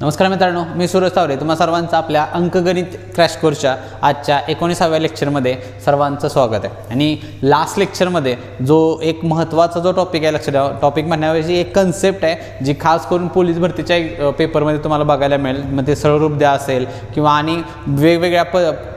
नमस्कार मित्रांनो, मी सूरज तावरे तुम्हा सर्वांचं आपल्या अंकगणित क्रॅश कोर्सच्या आजच्या 19व्या लेक्चरमध्ये सर्वांचं स्वागत आहे। आणि लास्ट लेक्चरमध्ये जो एक महत्त्वाचा जो टॉपिक आहे, लक्षात ठेवा, टॉपिक म्हणण्याऐवजी एक कन्सेप्ट आहे जी खास करून पोलीस भरतीच्या पेपरमध्ये तुम्हाला बघायला मिळेल। मग ते सरळरूप द्या असेल किंवा आणि वेगवेगळ्या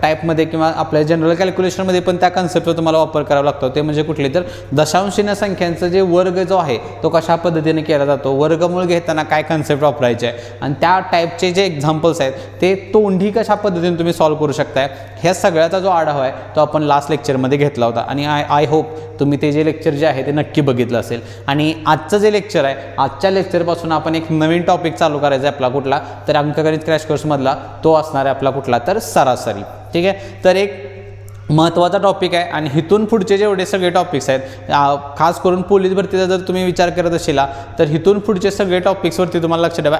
टाईपमध्ये किंवा आपल्या जनरल कॅल्क्युलेशनमध्ये पण त्या कन्सेप्टचा तुम्हाला वापर करावा लागतो। ते म्हणजे कुठले तर दशांशीय संख्यांचा जे वर्ग जो आहे तो कशा पद्धतीने केला जातो, वर्गमूळ घेताना काय कन्सेप्ट वापरायचे आहे आणि त्या टाईपचे जे एक्झाम्पल्स आहेत ते तोंडी कशा पद्धतीने तुम्ही सॉल्व करू शकताय, ह्या सगळ्याचा जो आढावा आहे तो आपण लास्ट लेक्चरमध्ये घेतला होता। आणि आय होप तुम्ही ते जे लेक्चर जे आहे ते नक्की बघितलं असेल। आणि आजचं जे लेक्चर आहे, आजच्या लेक्चरपासून आपण एक नवीन टॉपिक चालू करायचा आहे आपला, कुठला तर अंकगणित क्रॅश कोर्समधला तो असणार आहे आपला कुठला तर सरासरी। ठीक आहे, तर एक महत्त्वाचा टॉपिक आहे आणि इथून पुढचे जेवढे सगळे टॉपिक्स आहेत, खास करून पोलीस भरतीचा जर तुम्ही विचार करत असाल तर इथून पुढचे सगळे टॉपिक्सवरती तुम्हाला लक्षात ठेवा,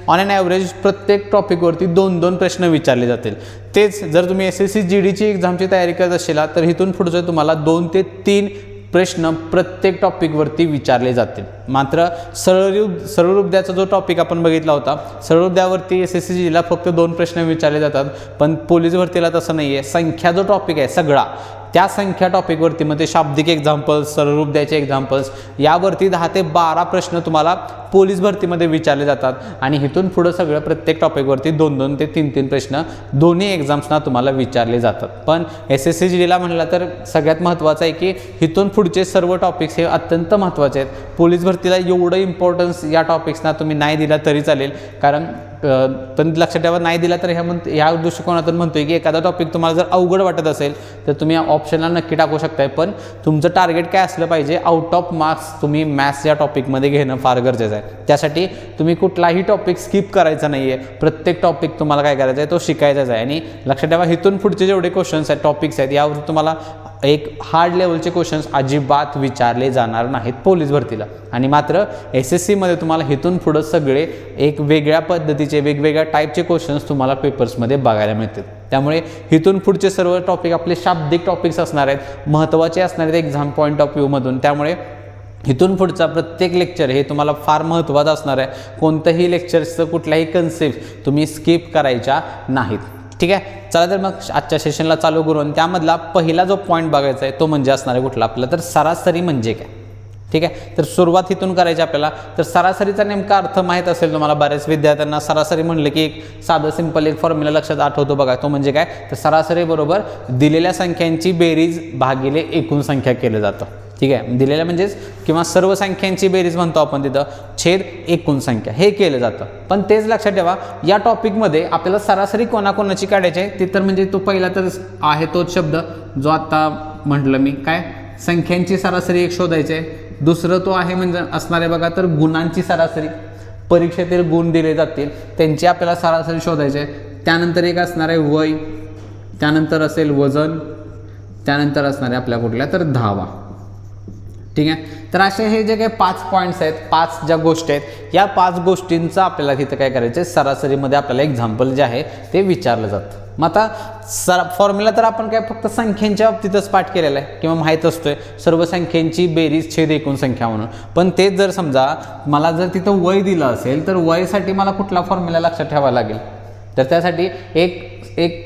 ऑन ॲन ॲव्हरेज प्रत्येक टॉपिकवरती 2-2 प्रश्न विचारले जातील। तेच जर तुम्ही SSC GDची एक्झामची तयारी करत असाल तर इथून पुढचे तुम्हाला 2 ते 3 प्रश्न प्रत्येक टॉपिकवरती विचारले जातील। मात्र सरळरूपद्याचा जो टॉपिक आपण बघितला होता, सरळरूपद्यावरती SSC GDला फक्त 2 प्रश्न विचारले जातात, पण पोलीस भरतीला तसं नाही आहे। संख्या जो टॉपिक आहे सगळा, त्या संख्या टॉपिकवरती मग ते शाब्दिक एक्झाम्पल्स, सरळरूपद्याचे एक्झाम्पल्स, यावरती 10 ते 12 प्रश्न तुम्हाला पोलीस भरतीमध्ये विचारले जातात। आणि इथून पुढं सगळं प्रत्येक टॉपिकवरती 2-2 ते 3-3 प्रश्न दोन्ही एक्झाम्सना तुम्हाला विचारले जातात। पण SSC GDला म्हणलं तर सगळ्यात महत्त्वाचं आहे की इथून पुढचे सर्व टॉपिक्स हे अत्यंत महत्त्वाचे आहेत। पोलीस भरतीला एवढं इम्पॉर्टन्स या टॉपिक्सना तुम्ही नाही दिला तरी चालेल, कारण पण लक्षात ठेवा, नाही दिला तर ह्या दृष्टिकोनातून म्हणतोय की एखादा टॉपिक तुम्हाला जर अवघड वाटत असेल तर तुम्ही ऑप्शनला नक्की टाकू शकताय, पण तुमचं टार्गेट काय असलं पाहिजे, आउट ऑफ मार्क्स तुम्ही मॅथ्स या टॉपिकमध्ये घेणं फार गरजेचं आहे। त्यासाठी तुम्ही कुठलाही टॉपिक स्किप करायचा नाही आहे, प्रत्येक टॉपिक तुम्हाला काय करायचा आहे तो शिकायचाच आहे। आणि लक्षात ठेवा, इथून पुढचे जेवढे क्वेश्चन्स आहेत, टॉपिक्स आहेत, यावर तुम्हाला एक हार्ड लेवलचे क्वेश्चन्स अजिबात विचारले जाणार नाहीत पोलीस भरतीला। आणि मात्र SSCमध्ये तुम्हाला इथून पुढं सगळे एक वेगळ्या पद्धतीचे वेगवेगळ्या टाईपचे क्वेश्चन्स तुम्हाला पेपर्समध्ये बघायला मिळतील। त्यामुळे इथून पुढचे सर्व टॉपिक आपले शाब्दिक टॉपिक्स असणार आहेत, महत्त्वाचे असणार आहेत एक्झाम पॉईंट ऑफ व्ह्यूमधून। त्यामुळे इथून पुढचा प्रत्येक लेक्चर हे तुम्हाला फार महत्त्वाचं असणार आहे। कोणतंही लेक्चरचं कुठलाही कन्सेप्ट तुम्ही स्किप करायच्या नाहीत। ठीक आहे, चला तर मग आजच्या सेशनला चालू करून त्यामधला पहिला जो पॉईंट बघायचा आहे तो म्हणजे असणार आहे कुठला आपला तर सरासरी म्हणजे काय। ठीक आहे, तर सुरुवात इथून करायची आपल्याला। तर सरासरीचा नेमका अर्थ माहीत असेल तुम्हाला, बऱ्याच विद्यार्थ्यांना सरासरी म्हणलं की एक साधं सिंपल एक फॉर्म्युला लक्षात आठवतो बघा, तो म्हणजे काय तर सरासरी बरोबर दिलेल्या संख्यांची बेरीज भागिले एकूण संख्या केलं जातं। ठीक आहे, दिलेल्या म्हणजेच किंवा सर्व संख्यांची बेरीज म्हणतो आपण तिथं, छेद एकूण संख्या हे केलं जातं। पण तेच लक्षात ठेवा, या टॉपिकमध्ये आपल्याला सरासरी कोणाकोणाची काढायची आहे ते तर म्हणजे तो पहिला तर आहे तोच शब्द जो आता म्हटलं मी, काय संख्यांची सरासरी एक शोधायची आहे। दुसरं तो आहे म्हणजे असणार आहे बघा तर गुणांची सरासरी, परीक्षेतील गुण दिले जातील त्यांची आपल्याला सरासरी शोधायची आहे। त्यानंतर एक असणार आहे वय, त्यानंतर असेल वजन, त्यानंतर असणार आहे आपल्या कुठल्या तर धावा। ठीक आहे, तर असे हे जे काही 5 पॉईंट्स आहेत, 5 ज्या गोष्टी आहेत, या 5 गोष्टींचं आपल्याला तिथं काय करायचं आहे, सरासरीमध्ये आपल्याला एक्झाम्पल जे आहे ते विचारलं जातं। मग आता फॉर्म्युला तर आपण काय फक्त संख्यांच्या बाबतीतच पाठ केलेला आहे किंवा माहीत असतोय, सर्व संख्यांची बेरीज छेद एकूण संख्या म्हणून। पण तेच जर समजा मला जर तिथं वय दिलं असेल तर वयसाठी मला कुठला फॉर्म्युला लक्षात ठेवावा लागेल, तर त्यासाठी एक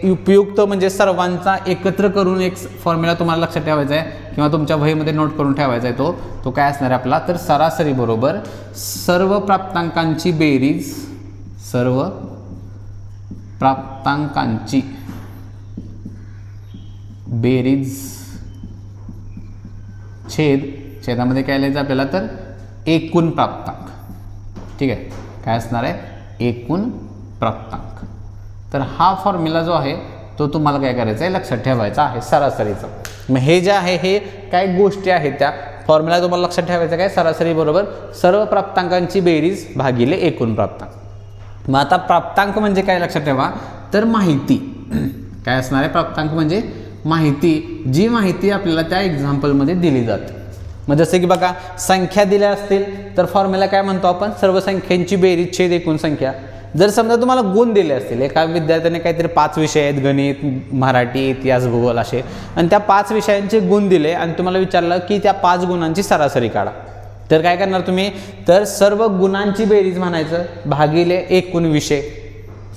उपयुक्त म्हणजे सर्वांचा एकत्र करून एक फॉर्म्युला तुम्हाला लक्षात ठेवायचा आहे किंवा तुमच्या वहीमध्ये नोट करून ठेवायचा आहे। तो काय असणार आहे आपला तर सरासरी बरोबर सर्व प्राप्तांकांची बेरीज, सर्व प्राप्तांकांची बेरीज छेदामध्ये काय लिहायचं आपल्याला तर एकूण प्राप्तांक। ठीक आहे, काय असणार आहे एकूण प्राप्तांक। तर हा फॉर्म्युला जो आहे तो तुम्हाला काय करायचा आहे लक्षात ठेवायचा आहे सरासरीचा। मग हे जे आहे हे काय गोष्टी आहेत त्या फॉर्म्युला तुम्हाला लक्षात ठेवायचा काय, सरासरी बरोबर सर्व प्राप्तांकांची बेरीज भागिले एकूण प्राप्तांक। मग आता प्राप्तांक म्हणजे काय लक्षात ठेवा तर माहिती, काय असणार आहे प्राप्तांक म्हणजे माहिती, जी माहिती आपल्याला त्या एक्झाम्पलमध्ये दिली जाते। मग जसे की बघा संख्या दिल्या असतील तर फॉर्म्युला काय म्हणतो आपण, सर्व संख्यांची बेरीज छेद एकूण संख्या। जर समजा तुम्हाला गुण दिले असतील, एका विद्यार्थ्याने काहीतरी 5 विषय आहेत, गणित, मराठी, इतिहास, भूगोल असे, आणि त्या 5 विषयांचे गुण दिले आणि तुम्हाला विचारलं की त्या 5 गुणांची सरासरी काढा, तर काय करणार तुम्ही, तर सर्व गुणांची बेरीज म्हणायचं भागिले एकूण विषय.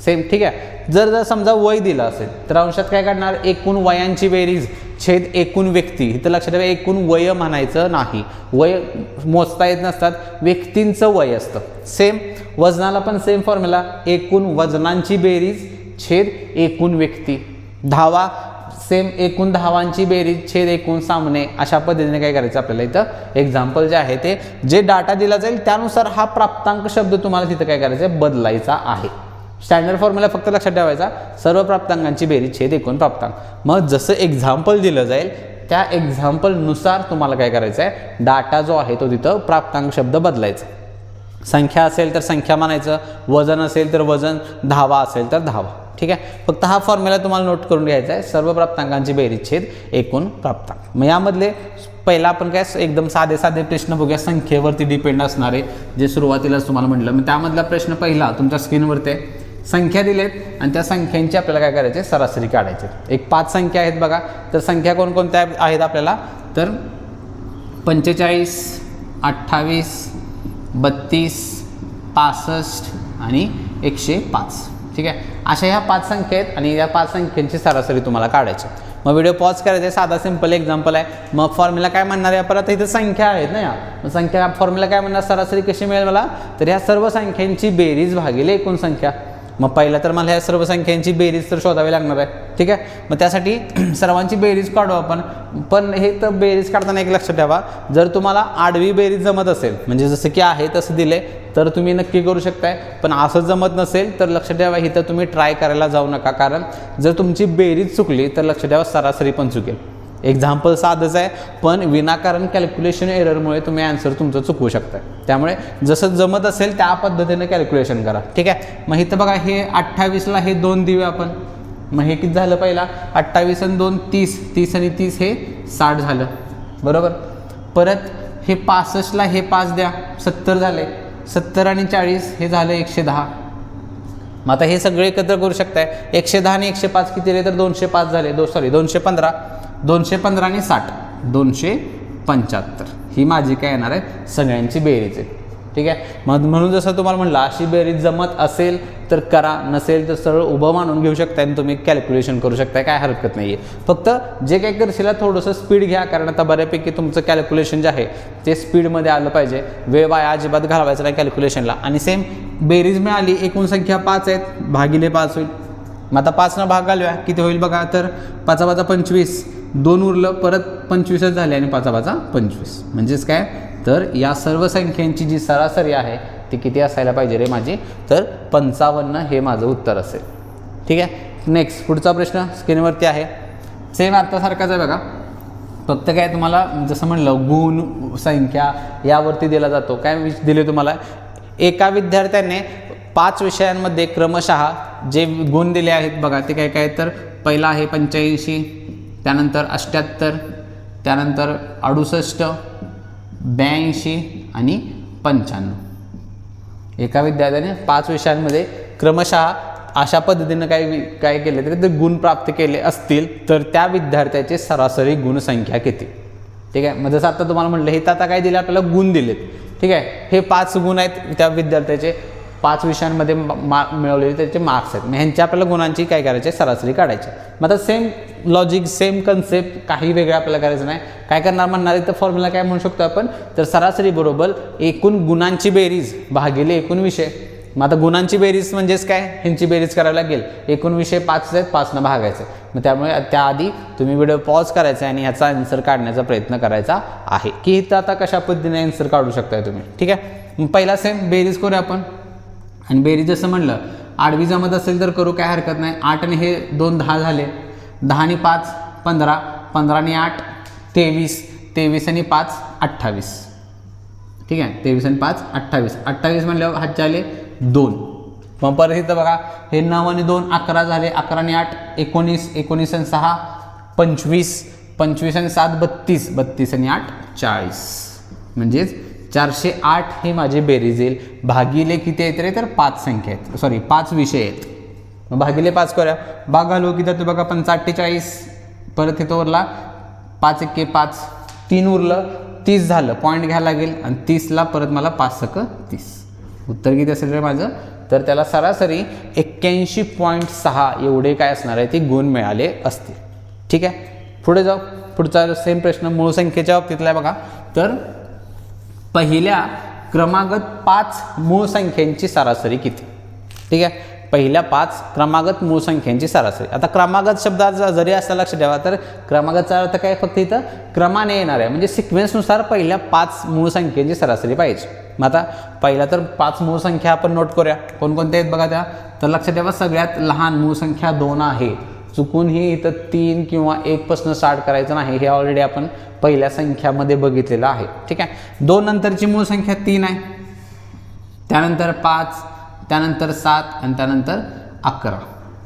सेम ठीक आहे. जर समजा वय दिलं असेल तर अंशात काय काढणार, एकूण वयांची बेरीज छेद एकूण व्यक्ती. इथं लक्षात ठेवा, एकूण वय म्हणायचं नाही, वय मोजता येत नसतात, व्यक्तींचं वय असतं. सेम वजनाला पण सेम फॉर्म्युला, एकूण वजनांची बेरीज छेद एकूण व्यक्ती. धावा सेम, एकूण धावांची बेरीज छेद एकूण सामने. अशा पद्धतीने काय करायचं आपल्याला इथं एक्झाम्पल जे आहे ते जे डाटा दिला जाईल त्यानुसार हा प्राप्तांक शब्द तुम्हाला तिथं काय करायचं, बदलायचा आहे. स्टँडर्ड फॉर्म्युला फक्त लक्षात ठेवायचा, सर्व प्राप्तांकांची बेरीज छेद एकूण प्राप्तांक. मग जसं एक्झाम्पल दिलं जाईल त्या एक्झाम्पलनुसार तुम्हाला काय करायचं आहे, डाटा जो आहे तो तिथं प्राप्तांक शब्द बदलायचा. संख्या असेल तर संख्या म्हणायचं, वजन असेल तर वजन, धावा असेल तर धावा. ठीक आहे. फक्त हा फॉर्म्युला तुम्हाला नोट करून घ्यायचा आहे, सर्व प्राप्तांकांची बेरीज छेद एकूण प्राप्तांक. मग यामधले पहिला आपण काय एकदम साधे साधे प्रश्न बघूया, संख्येवरती डिपेंड असणारे, जे सुरुवातीलाच तुम्हाला म्हटलं. मग त्यामधला प्रश्न पहिला तुमच्या स्क्रीनवरती आहे. संख्या दिलेत आणि त्या संख्यांची आपल्याला काय करायचे, सरासरी काढायचे. एक 5 संख्या आहेत बघा. तर संख्या कोणकोणत्या आहेत आपल्याला, तर 45, 28, 32, 65 आणि 105. ठीक आहे. अशा ह्या 5 संख्या आहेत आणि या 5 संख्यांची सरासरी तुम्हाला काढायची. मग व्हिडिओ पॉज करायचा, साधा सिंपल एक्झाम्पल आहे. मग फॉर्म्युला काय म्हणणार आहे, परत इथं संख्या आहेत ना, या मग संख्या फॉर्म्युला काय म्हणणार, सरासरी कशी मिळेल मला, तर ह्या सर्व संख्यांची बेरीज भागिले एकूण संख्या. मग पहिला तर मला ह्या सर्व संख्यांची बेरीज तर शोधावी लागणार आहे. ठीक आहे. मग त्यासाठी सर्वांची बेरीज काढू आपण. पण हे तर बेरीज काढताना एक लक्षात ठेवा, जर तुम्हाला आडवी बेरीज जमत असेल, म्हणजे जसं की आहे तसं दिले तर तुम्ही नक्की करू शकताय. पण असं जमत नसेल तर लक्षात ठेवा, इथं तुम्ही ट्राय करायला जाऊ नका, कारण जर तुमची बेरीज चुकली तर लक्षात ठेवा सरासरी पण चुकेल. एक्झाम्पल साधंच आहे, पण विनाकारण कॅल्क्युलेशन एररमुळे तुम्ही आन्सर तुमचं चुकवू शकता. त्यामुळे जसं जमत असेल त्या पद्धतीने कॅल्क्युलेशन करा. ठीक आहे. मग इथं बघा, हे 28ला हे 2 देऊ आपण. मग हे किती झालं, पहिला 28 आणि 2 30, 30 आणि 30 हे 60 झालं, बरोबर. परत हे 65ला हे 5 द्या, 70 झाले. 70 आणि 40 हे झालं 110. मग आता हे सगळे एकत्र करू शकताय. 110 आणि 105 किती झाले, तर 205 झाले. 215, 215 आणि 60 275. ही माझी काय येणार आहे, सगळ्यांची बेरीज आहे. ठीक आहे. मग म्हणून जसं तुम्हाला म्हटलं, अशी बेरीज जमत असेल तर करा, नसेल तर सरळ उभं मानून घेऊ शकताय आणि तुम्ही कॅल्क्युलेशन करू शकताय, काय हरकत नाही आहे. फक्त जे काही करशील थोडंसं स्पीड घ्या, कारण आता बऱ्यापैकी तुमचं कॅल्क्युलेशन जे आहे ते स्पीडमध्ये आलं पाहिजे. वेळ वाया अजिबात घालवायचं नाही कॅल्क्युलेशनला. आणि सेम बेरीज मिळाली, एकूण संख्या 5 आहेत, भागिले 5 होईल. मग आता 5 भाग घालूया, किती होईल बघा, तर 5 × 25, 2 उरलं, परत 25च झाले आणि 5 × 25 म्हणजेच काय, तर या सर्व संख्यांची जी सरासरी आहे ती किती असायला पाहिजे रे माझी, तर 55 हे माझं उत्तर असेल. ठीक आहे. नेक्स्ट पुढचा प्रश्न स्क्रीनवरती आहे, सेम आत्तासारखाच आहे बघा. फक्त काय तुम्हाला जसं म्हणलं, गुण संख्या यावरती दिला जातो. काय दिले तुम्हाला, एका विद्यार्थ्याने 5 विषयांमध्ये क्रमशः जे गुण दिले आहेत बघा, ते काय काय, तर पहिला आहे 85, त्यानंतर 78, त्यानंतर 68, 82 आणि 95. एका विद्यार्थ्याने 5 विषयांमध्ये क्रमशः अशा पद्धतीनं काय केले तर ते गुण प्राप्त केले असतील तर त्या विद्यार्थ्याचे सरासरी गुणसंख्या किती. ठीक आहे. मग जसं आता तुम्हाला म्हटलं, हे तर आता काय दिले आपल्याला, गुण दिलेत. ठीक आहे. हे 5 गुण आहेत त्या विद्यार्थ्याचे, 5 विषयांमध्ये मिळवलेले त्याचे मार्क्स आहेत. मग ह्यांच्या आपल्याला गुणांची काय करायचे, सरासरी काढायची. मग आता सेम लॉजिक, सेम कन्सेप्ट, काही वेगळं आपल्याला करायचं नाही. काय करणार म्हणणार आहे, तर फॉर्म्युला काय म्हणू शकतो आपण, तर सरासरी बरोबर एकूण गुणांची बेरीज भागिले एकूण विषय. मग आता गुणांची बेरीज म्हणजेच काय, ह्यांची बेरीज करावी लागेल. एकूण विषय 5 आहेत, 5 भागायचे. मग त्यामुळे त्याआधी तुम्ही व्हिडिओ पॉज करायचा आणि ह्याचा आन्सर काढण्याचा प्रयत्न करायचा आहे, की इथं आता कशा पद्धतीने आन्सर काढू शकताय तुम्ही. ठीक आहे. मग पहिला सेम बेरीज करूया आपण. आणि बेरीज जसं म्हणलं, आडवी जमत असेल तर करू, काय हरकत नाही. 8 आणि हे 2 10 झाले, 10 आणि 5 15, 15 आणि 8 23, 23 आणि 5 28. ठीक आहे. 23 आणि 5 28. 28 म्हणल्यावर हात झाले 2. मग परत इथं बघा, हे 9 आणि 2 11 झाले, 11 आणि 8 19, 19 आणि 6 25, 25 आणि 7 32, 32 आणि 8 40. म्हणजेच 408 ही माझी बेरीज येईल. भागिले किती आहेत रे, तर 5 संख्या आहेत, सॉरी 5 विषय आहेत. मग भागिले 5 करूया, भाग घालू की तर बघा 45, परत इथं उरला 5 × 1 = 5, 3 उरलं, 30 झालं, पॉईंट घ्यायला लागेल आणि 30ला परत मला 5 × 30. उत्तर किती असेल रे माझं? तर त्याला सरासरी 81.6 एवढे काय असणार आहे ते गुण मिळाले असतील. ठीक आहे, पुढे जाऊ. पुढचा सेम प्रश्न मूळ संख्येच्या बाबतीतला आहे बघा. तर पहिल्या क्रमागत 5 मूळ संख्यांची सरासरी किती? ठीक आहे, पहिल्या 5 क्रमागत मूळ संख्यांची सरासरी. आता क्रमागत शब्दाचा जरी असला लक्षात ठेवा, तर क्रमागतचा अर्थ काय? फक्त इथं क्रमाने येणार आहे, म्हणजे सिक्वेन्सनुसार पहिल्या 5 मूळ संख्येची सरासरी पाहिजे. मग आता पहिला तर 5 मूळ संख्या आपण नोट करूया. कोणकोणत्या आहेत बघा त्या? तर लक्षात ठेवा, सगळ्यात लहान मूळ संख्या 2 आहे. चुकूनही इथं 3 किंवा 1 पासून स्टार्ट करायचं नाही, हे ऑलरेडी आपण पहिल्या संख्यामध्ये बघितलेलं आहे. ठीक आहे, 2 नंतरची मूळ संख्या 3 आहे, त्यानंतर 5, त्यानंतर 7 आणि त्यानंतर 11.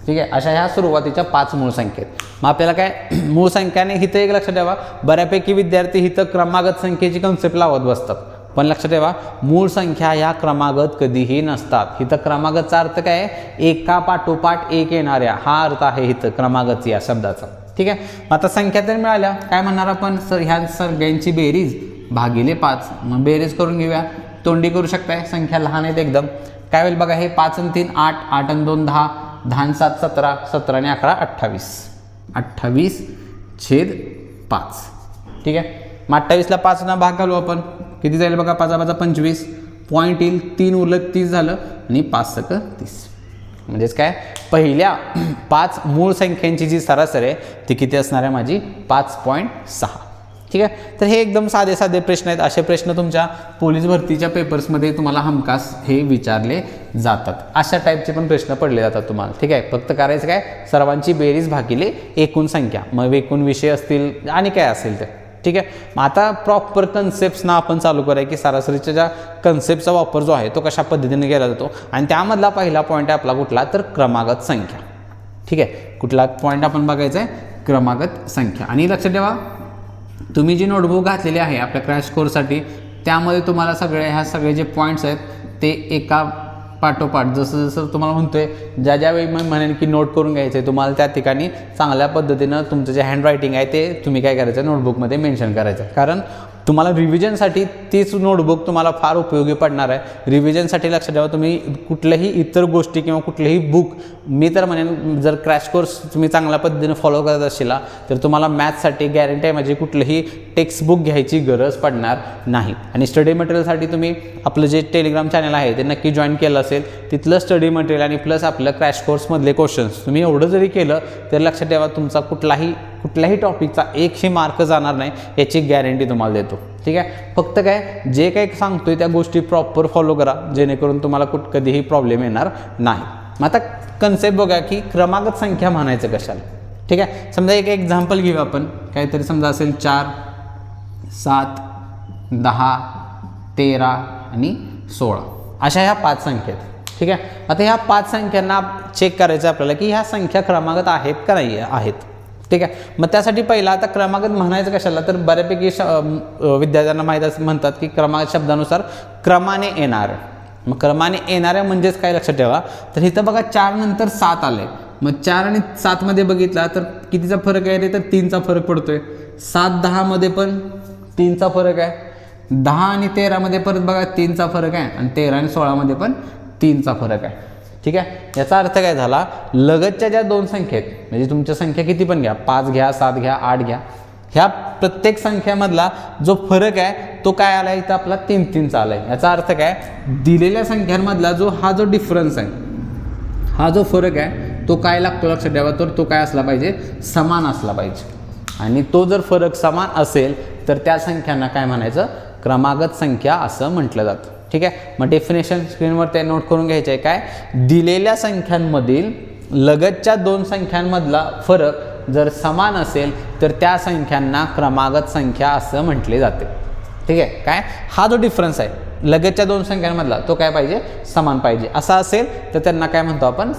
ठीक आहे, अशा ह्या सुरुवातीच्या 5 मूळ संख्या आहेत. मग आपल्याला काय मूळ संख्याने इथं एक लक्षात ठेवा, बऱ्यापैकी विद्यार्थी इथं क्रमागत संख्येची कन्सेप्ट लावत बसतात, पण लक्षात ठेवा मूळ संख्या ह्या क्रमागत कधीही नसतात. इथं क्रमागतचा अर्थ काय आहे? एका पाठोपाठ एक येणाऱ्या, हा अर्थ आहे इथं क्रमागत या शब्दाचा. ठीक आहे, आता संख्या तर मिळाल्या, काय म्हणणार आपण? सर ह्या सगळ्यांची बेरीज भागिले 5. मग बेरीज करून घेऊया, तोंडी करू शकताय, संख्या लहान आहेत एकदम. काय होईल बघा, हे 5 आणि 3 8, 8 आणि 2 10, 10 आणि 7 17, 17 आणि 11 28, 28/5. ठीक आहे, मग 28ला 5 भाग घालू आपण, किती जाईल बघा? 5 × 5 = 25, पॉईंट येईल, 3 उरलं 30 झालं आणि 5 × 30. म्हणजेच काय, पहिल्या 5 मूळ संख्यांची जी सरासरी आहे ती किती असणार आहे माझी? 5.6. ठीक आहे, तर हे एकदम साधे साधे प्रश्न आहेत. असे प्रश्न तुमच्या पोलीस भरतीच्या पेपर्समध्ये तुम्हाला हमखास हे विचारले जातात. अशा टाईपचे पण प्रश्न पडले जातात तुम्हाला. ठीक आहे, फक्त करायचं काय? सर्वांची बेरीज भागिले एकूण संख्या, मग एकूण विषय असतील आणि काय असेल ते. ठीक आहे, मग आता प्रॉपर कन्सेप्ट्सना आपण चालू करूया की सरासरीच्या ज्या कन्सेप्टचा वापर जो आहे तो कशा पद्धतीने केला जातो. आणि त्यामधला पहिला पॉईंट आहे आपला कुठला? तर क्रमागत संख्या. ठीक आहे, कुठला पॉईंट आपण बघायचा आहे? क्रमागत संख्या. आणि लक्षात ठेवा, तुम्ही जी नोटबुक घातलेली आहे आपल्या क्रॅश कोर्ससाठी, त्यामध्ये तुम्हाला ह्या सगळे जे पॉईंट्स आहेत ते एका पाठोपाठ जसं जसं तुम्हाला म्हणतोय, ज्यावेळी मी म्हणेन की नोट करून घ्यायचं आहे तुम्हाला, त्या ठिकाणी चांगल्या पद्धतीनं तुमचं जे हँडरायटिंग आहे ते तुम्ही काय करायचं? नोटबुकमध्ये मेन्शन करायचं. कारण तुम्हाला रिव्हिजनसाठी तीच नोटबुक तुम्हाला फार उपयोगी पडणार आहे. रिव्हिजनसाठी लक्षात ठेवा, तुम्ही कुठल्याही इतर गोष्टी किंवा कुठलेही बुक, मी तर म्हणेन जर क्रॅश कोर्स तुम्ही चांगल्या पद्धतीने फॉलो करत असेल तर तुम्हाला मॅथ्ससाठी गॅरंटी आहे म्हणजे कुठलंही टेक्स्टबुक घ्यायची गरज पडणार नाही. आणि स्टडी मटेरियलसाठी तुम्ही आपलं जे टेलिग्राम चॅनल आहे ते नक्की जॉईन केलं असेल. तिथलं स्टडी मटेरियल आणि प्लस आपलं क्रॅश कोर्समधले क्वेश्चन्स तुम्ही एवढं जरी केलं तर लक्षात ठेवा, तुमचा कुठल्याही टॉपिकचा 100 मार्क जाणार नाही याची गॅरंटी तुम्हाला देतो. ठीक आहे, फक्त काय जे काही सांगतोय त्या गोष्टी प्रॉपर फॉलो करा, जेणेकरून तुम्हाला कधीही प्रॉब्लेम येणार नाही. मग आता कन्सेप्ट बघा की क्रमागत संख्या म्हणायचं कशाला. ठीक आहे, समजा एक एक्झाम्पल घेऊ आपण. काहीतरी समजा असेल 4, 7, 10, 13 आणि 16 अशा ह्या 5 संख्या आहेत. ठीक आहे, आता ह्या 5 संख्यांना चेक करायचं आपल्याला की ह्या संख्या क्रमागत आहेत का नाही आहेत. ठीक आहे, मग त्यासाठी पहिला आता क्रमागत म्हणायचं कशाला? तर बऱ्यापैकी विद्यार्थ्यांना माहीत म्हणतात की क्रमागत शब्दानुसार क्रमाने येणार. मग क्रमाने येणाऱ्या म्हणजेच काय लक्षात ठेवा, तर इथं बघा 4 नंतर 7 आले. मग 4 आणि 7 मध्ये बघितला तर कितीचा फरक आहे रे? तर 3चा फरक पडतोय. 7 10 मध्ये पण 3चा फरक आहे. 10 आणि 13 मध्ये परत बघा 3चा फरक आहे. आणि 13 आणि 16 मध्ये पण 3चा फरक आहे. ठीक आहे, याचा अर्थ काय झाला? लगतच्या ज्या 2 संख्या आहेत, म्हणजे तुमच्या संख्या किती पण घ्या, 5 घ्या, 7 घ्या, 8 घ्या, ह्या प्रत्येक संख्यामधला जो फरक आहे तो काय आला? इथं आपला 3-3चा आला आहे. याचा अर्थ काय? दिलेल्या संख्यांमधला हा जो डिफरन्स आहे, हा जो फरक आहे तो काय लागतो लक्षात ठेवा, तर तो काय असला पाहिजे? समान असला पाहिजे. आणि तो जर फरक समान असेल तर त्या संख्यांना काय म्हणायचं? क्रमागत संख्या असं म्हटलं जातं. ठीक आहे, मग डेफिनेशन स्क्रीनवर ते नोट करून घ्यायचं आहे. काय? दिलेल्या संख्यांमधील लगतच्या 2 संख्यांमधला फरक जर समान असेल तर त्या संख्यांना क्रमागत संख्या असं म्हटले जाते. ठीक आहे, काय? हा जो डिफरन्स आहे लगतच्या 2 संख्यांमधला तो काय पाहिजे? समान पाहिजे. असा असेल तर त्यांना काय म्हणतो आपण?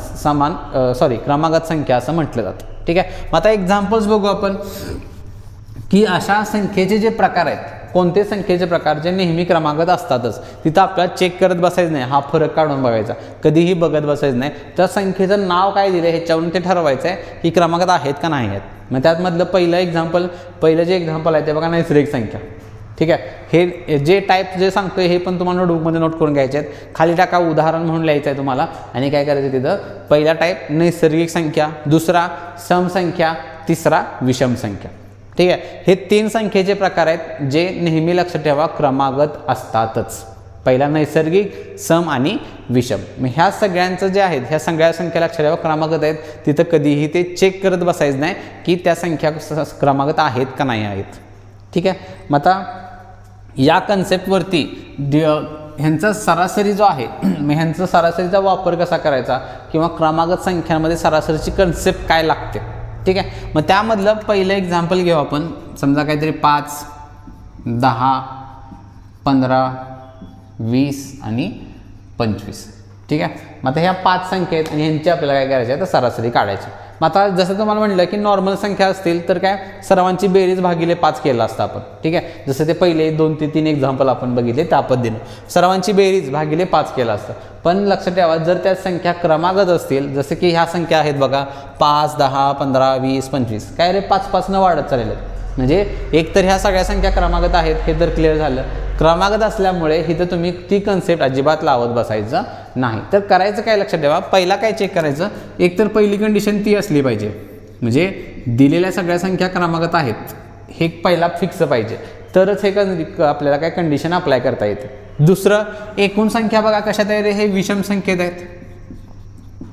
क्रमागत संख्या असं म्हटलं जातं. ठीक आहे, मग आता एक्झाम्पल्स बघू आपण की अशा संख्येचे जे प्रकार आहेत, कोणते संख्येचे प्रकार जे नेहमी क्रमागत असतातच, तिथं आपल्याला चेक करत बसायचं नाही, हा फरक काढून बघायचा, कधीही बघत बसायचं नाही. त्या संख्येचं नाव काय दिलं ह्याच्यावरून ते ठरवायचं आहे की क्रमागत आहेत का नाही आहेत. मग त्यातमधलं पहिलं जे एक्झाम्पल आहे ते बघा नैसर्गिक संख्या. ठीक आहे. हे जे टाईप जे सांगतोय हे पण तुम्हाला नोटबुकमध्ये नोट करून घ्यायचे आहेत. खाली टाका, उदाहरण म्हणून लिहायचं आहे तुम्हाला आणि काय करायचं तिथं, पहिला टाईप नैसर्गिक संख्या, दुसरा समसंख्या, तिसरा विषम संख्या. ठीक आहे. हे 3 संख्येचे प्रकार आहेत जे नेहमी लक्षात ठेवा क्रमागत असतातच. पहिला नैसर्गिक, सम आणि विषम. मग ह्या सगळ्यांचं जे आहेत ह्या सगळ्या संख्या लक्षात ठेवा क्रमागत आहेत. तिथं कधीही ते चेक करत बसायचं नाही की त्या संख्या क्रमागत आहेत का नाही आहेत. ठीक आहे. मग आता या कन्सेप्टवरती ह्यांचा सरासरी जो आहे मग ह्यांचा सरासरीचा वापर कसा करायचा किंवा क्रमागत संख्यांमध्ये सरासरीची कन्सेप्ट काय लागते. ठीक आहे. मग त्यामधलं पहिलं एक्झाम्पल घेऊ आपण. समजा काहीतरी 5, 10, 15, 20 आणि 25. ठीक आहे. मग आता ह्या 5 संख्या आहेत आणि ह्यांची आपल्याला काय करायची आहे तर सरासरी काढायची. मग आता जसं तुम्हाला म्हटलं की नॉर्मल संख्या असतील तर काय सर्वांची बेरीज भागिले 5 केलं असतं आपण. ठीक आहे. जसं ते पहिले 2 ते 3 एक्झाम्पल आपण बघितले त्या पद्धतीनं सर्वांची बेरीज भागिले 5 केलं असतं. पण लक्षात ठेवा जर त्या संख्या क्रमागत असतील जसं की ह्या संख्या आहेत बघा 5, 10, 15, 20, 25 काय रे 5 न वाढत चाललेले आहेत. म्हणजे एक तर ह्या सगळ्या संख्या क्रमागत आहेत हे तर क्लिअर झालं. क्रमागत असल्यामुळे इथं तुम्ही ती कन्सेप्ट अजिबात लावत बसायचं नाही. तर करायचं काय लक्षात ठेवा, पहिला काय चेक करायचं, एक तर पहिली कंडिशन ती असली पाहिजे म्हणजे दिलेल्या सगळ्या संख्या क्रमागत आहेत हे पहिला फिक्स पाहिजे तरच हे आपल्याला काय कंडिशन अप्लाय करता येते. दुसरं एकूण संख्या बघा कशात आहे रे, हे विषम संख्येत आहेत.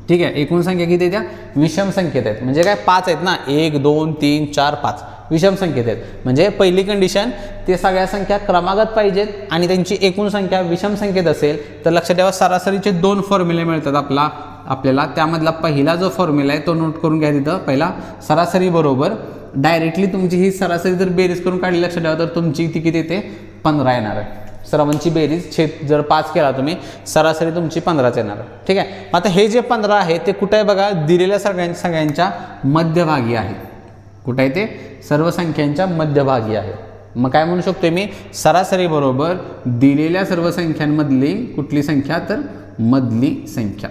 ठीक आहे. एकूण संख्या किती आहे त्या विषम संख्येत आहेत. म्हणजे काय 5 आहेत ना, 1, 2, 3, 4, 5 विषम संख्येत आहेत. म्हणजे पहिली कंडिशन ते सगळ्या संख्या क्रमागत पाहिजेत आणि त्यांची एकूण संख्या विषम संख्येत असेल तर लक्षात ठेवा सरासरीचे 2 फॉर्म्युले मिळतात आपल्याला. त्यामधला पहिला जो फॉर्म्युला आहे तो नोट करून घ्या तिथं. पहिला सरासरी बरोबर डायरेक्टली तुमची ही सरासरी जर बेरीज करून काढली लक्षात ठेवा तर तुमची ती किती येते 15 येणार आहे. सर्वांची बेरीज जर 5 केला तुम्ही सरासरी तुमची 15च येणार. ठीक आहे. आता हे जे 15 आहे ते कुठे आहे बघा, दिलेल्या सगळ्यांच्या मध्यभागी आहे. कुठे आहे ते, सर्व संख्यांच्या मध्यभागी आहे. मग काय म्हणू शकतो मी, सरासरी बरोबर दिलेल्या सर्व संख्यांमधली कुठली संख्या तर मधली संख्या.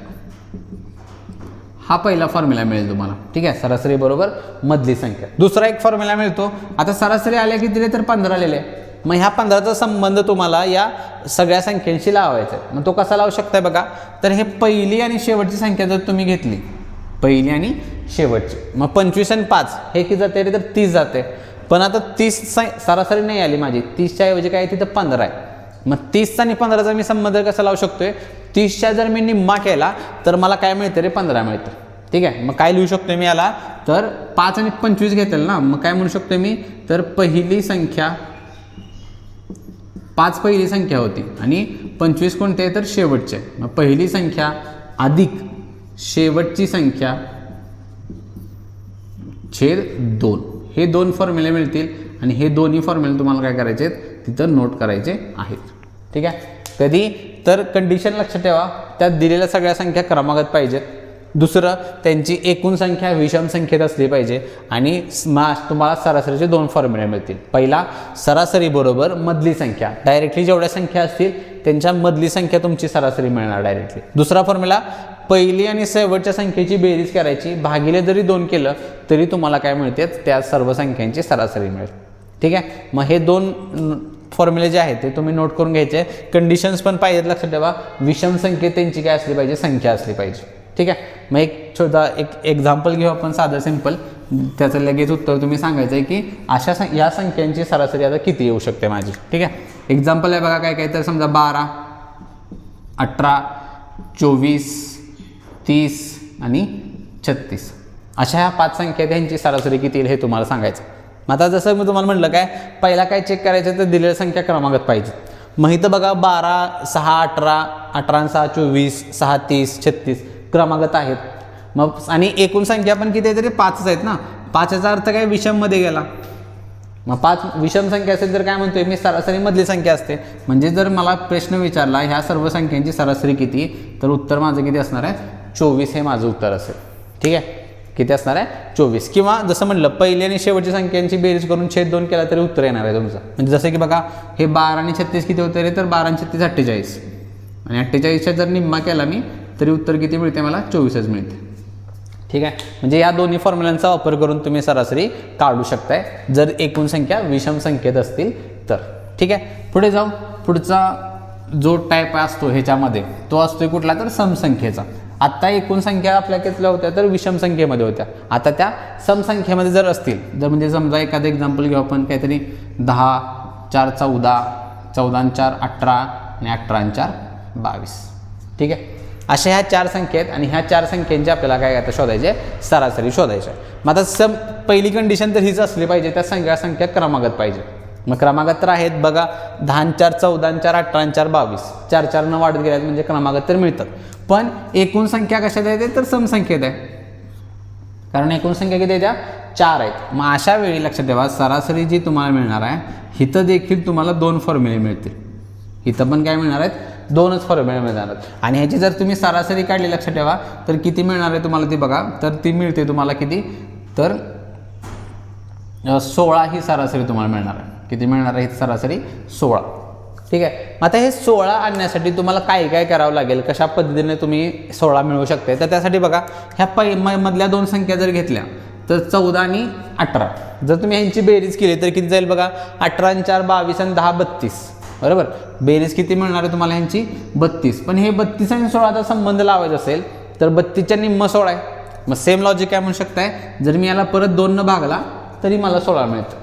हा पहिला फॉर्म्युला मिळेल तुम्हाला. ठीक आहे. सरासरी बरोबर मधली संख्या. दुसरा एक फॉर्म्युला मिळतो. आता सरासरी आल्या की दिले तर 15 आलेले. मग ह्या 15चा संबंध तुम्हाला या सगळ्या संख्यांशी लावायचा आहे. मग तो कसा लावू शकताय बघा, तर हे पहिली आणि शेवटची संख्या जर तुम्ही घेतली, पहिली आणि शेवटची, मग 25 आणि 5 हे किती जाते रे तर 30 जाते. पण आता 30 सरासरी नाही आली माझी, 30च्या ऐवजी काय तिथं 15 आहे. मग 30 आणि 15चा मी संबंध कसा लावू शकतोय, 30च्या जर मी निम्मा केला तर मला काय मिळते रे 15 मिळतं. ठीक आहे. मग काय लिहू शकतोय मी याला, तर 5 आणि 25 घेतलं ना, मग काय म्हणू शकतोय मी, तर पहिली संख्या 5 पहिली संख्या होती आणि 25 कोणते आहे तर शेवटचे. मग पहिली संख्या अधिक शेवटची संख्या छेद 2 हे 2 फॉर्म्युले मिळतील आणि हे दोन्ही फॉर्म्युले तुम्हाला काय करायचे आहेत तिथं नोट करायचे आहेत. ठीक आहे. कधी तर कंडिशन लक्षात ठेवा, त्यात दिलेल्या सगळ्या संख्या क्रमागत पाहिजेत. दुसरं त्यांची एकूण संख्या विषम संख्येत असली पाहिजे आणि तुम्हाला सरासरीचे 2 फॉर्म्युले मिळतील. पहिला सरासरी बरोबर मधली संख्या, डायरेक्टली जेवढ्या संख्या असतील त्यांच्या मधली संख्या तुमची सरासरी मिळणार डायरेक्टली. दुसरा फॉर्म्युला पहिली आणि शेवटच्या संख्येची बेरीज करायची, भागिले जरी 2 केलं तरी तुम्हाला काय मिळते त्या सर्व संख्यांची सरासरी मिळेल. ठीक आहे. मग हे 2 फॉर्म्युले जे आहेत ते तुम्ही नोट करून घ्यायचे. कंडिशन्स पण पाहिजेत लक्षात ठेवा, विषम संख्येत त्यांची काय असली पाहिजे संख्या असली पाहिजे. ठीक आहे. मग एक छोटा एक्झाम्पल घेऊ आपण साधं सिंपल, त्याचं लगेच उत्तर तुम्ही सांगायचं आहे की या संख्यांची सरासरी आता किती येऊ शकते माझी. ठीक आहे. एक्झाम्पल आहे बघा काय काय, तर समजा 12, 18, 24, 30 आणि 36 अशा ह्या 5 संख्या त्यांची सरासरी किती येईल हे तुम्हाला सांगायचं. मग आता जसं मी तुम्हाला म्हटलं काय, पहिला काय चेक करायचं तर दिलेल्या संख्या क्रमागत पाहिजे. मग इथं बघा 12, 6, 18, 18, 6, 24, 6, 30, 36 क्रमागत आहेत. मग आणि एकूण संख्या पण किती आहे तरी 5च आहेत ना. 5चा अर्थ काय विषममध्ये गेला. मग 5 विषम संख्या असेल तर काय म्हणतोय मी सरासरी मधली संख्या असते. म्हणजे जर मला प्रश्न विचारला ह्या सर्व संख्यांची सरासरी किती, तर उत्तर माझं किती असणार आहे 24 हे माझं उत्तर असेल. ठीक आहे. किती असणार आहे 24. किंवा जसं म्हटलं पहिली आणि शेवटची संख्यांची बेरीज करून छेद 2 केला तरी उत्तर येणार आहे तुमचं. म्हणजे जसं की बघा हे 12 आणि 36 किती होते रे, तर 12 आणि 36 48 आणि 48च्या जर निम्मा केला मी तरी उत्तर किती मिळते मला 24च मिळते. ठीक आहे. म्हणजे या दोन्ही फॉर्म्युलांचा वापर करून तुम्ही सरासरी काढू शकताय जर एकूण संख्या विषम संख्येत असतील तर. ठीक आहे, पुढे जाऊ. पुढचा जो टाईप असतो ह्याच्यामध्ये तो असतो कुठला, तर समसंख्येचा. आत्ता एकूण संख्या आपल्या कितल्या होत्या, तर विषम संख्येमध्ये होत्या. आता त्या समसंख्येमध्ये जर असतील, जर म्हणजे समजा एखादं एक्झाम्पल घेऊ आपण, काहीतरी 10, 4, 14, 14, 4, 18 आणि 18, 4, 22. ठीक आहे, अशा ह्या 4 संख्या आहेत आणि ह्या 4 संख्यांचे आपल्याला काय आता शोधायचे, सरासरी शोधायचे. मग आता पहिली कंडिशन तर हीच असली पाहिजे, त्या संख्या क्रमागत पाहिजे. मग क्रमागत तर आहेत बघा, 10, 4, 14, 4, 18, 4, 22, 4 4 न वाढत गेल्यात म्हणजे क्रमागत तर मिळतात. पण एकूण संख्या कशात येते, तर समसंख्येत आहे, कारण एकूण संख्या किती आहे, त्या 4 आहेत. मग अशा वेळी लक्षात ठेवा, सरासरी जी तुम्हाला मिळणार आहे, इथं देखील तुम्हाला 2 फॉर्म्युले मिळतील. इथं पण काय मिळणार आहेत, 2च फॉर्म्युले मिळणार आहेत. आणि ह्याची जर तुम्ही सरासरी काढली लक्षात ठेवा, तर किती मिळणार आहे तुम्हाला ती बघा. तर ती मिळते तुम्हाला किती, तर 16 ही सरासरी तुम्हाला मिळणार आहे. किती मिळणार आहे सरासरी, 16. ठीक आहे, मग आता हे 16 आणण्यासाठी तुम्हाला काय काय करावं लागेल, कशा पद्धतीने तुम्ही 16 मिळवू शकता. तर त्यासाठी बघा, ह्या मधल्या 2 संख्या जर घेतल्या तर 14 आणि 18, जर तुम्ही यांची बेरीज केली तर किती जाईल बघा, 18 आणि 4, 22 आणि 10, 32. बरोबर, बेरीज किती मिळणार आहे तुम्हाला ह्यांची, 32. पण हे 32 आणि 16चा संबंध लावायचा असेल तर 32च्या निम्म 16 आहे. मग सेम लॉजिक काय म्हणू शकताय, जर मी याला परत 2 न भागला तरी मला 16 मिळतं.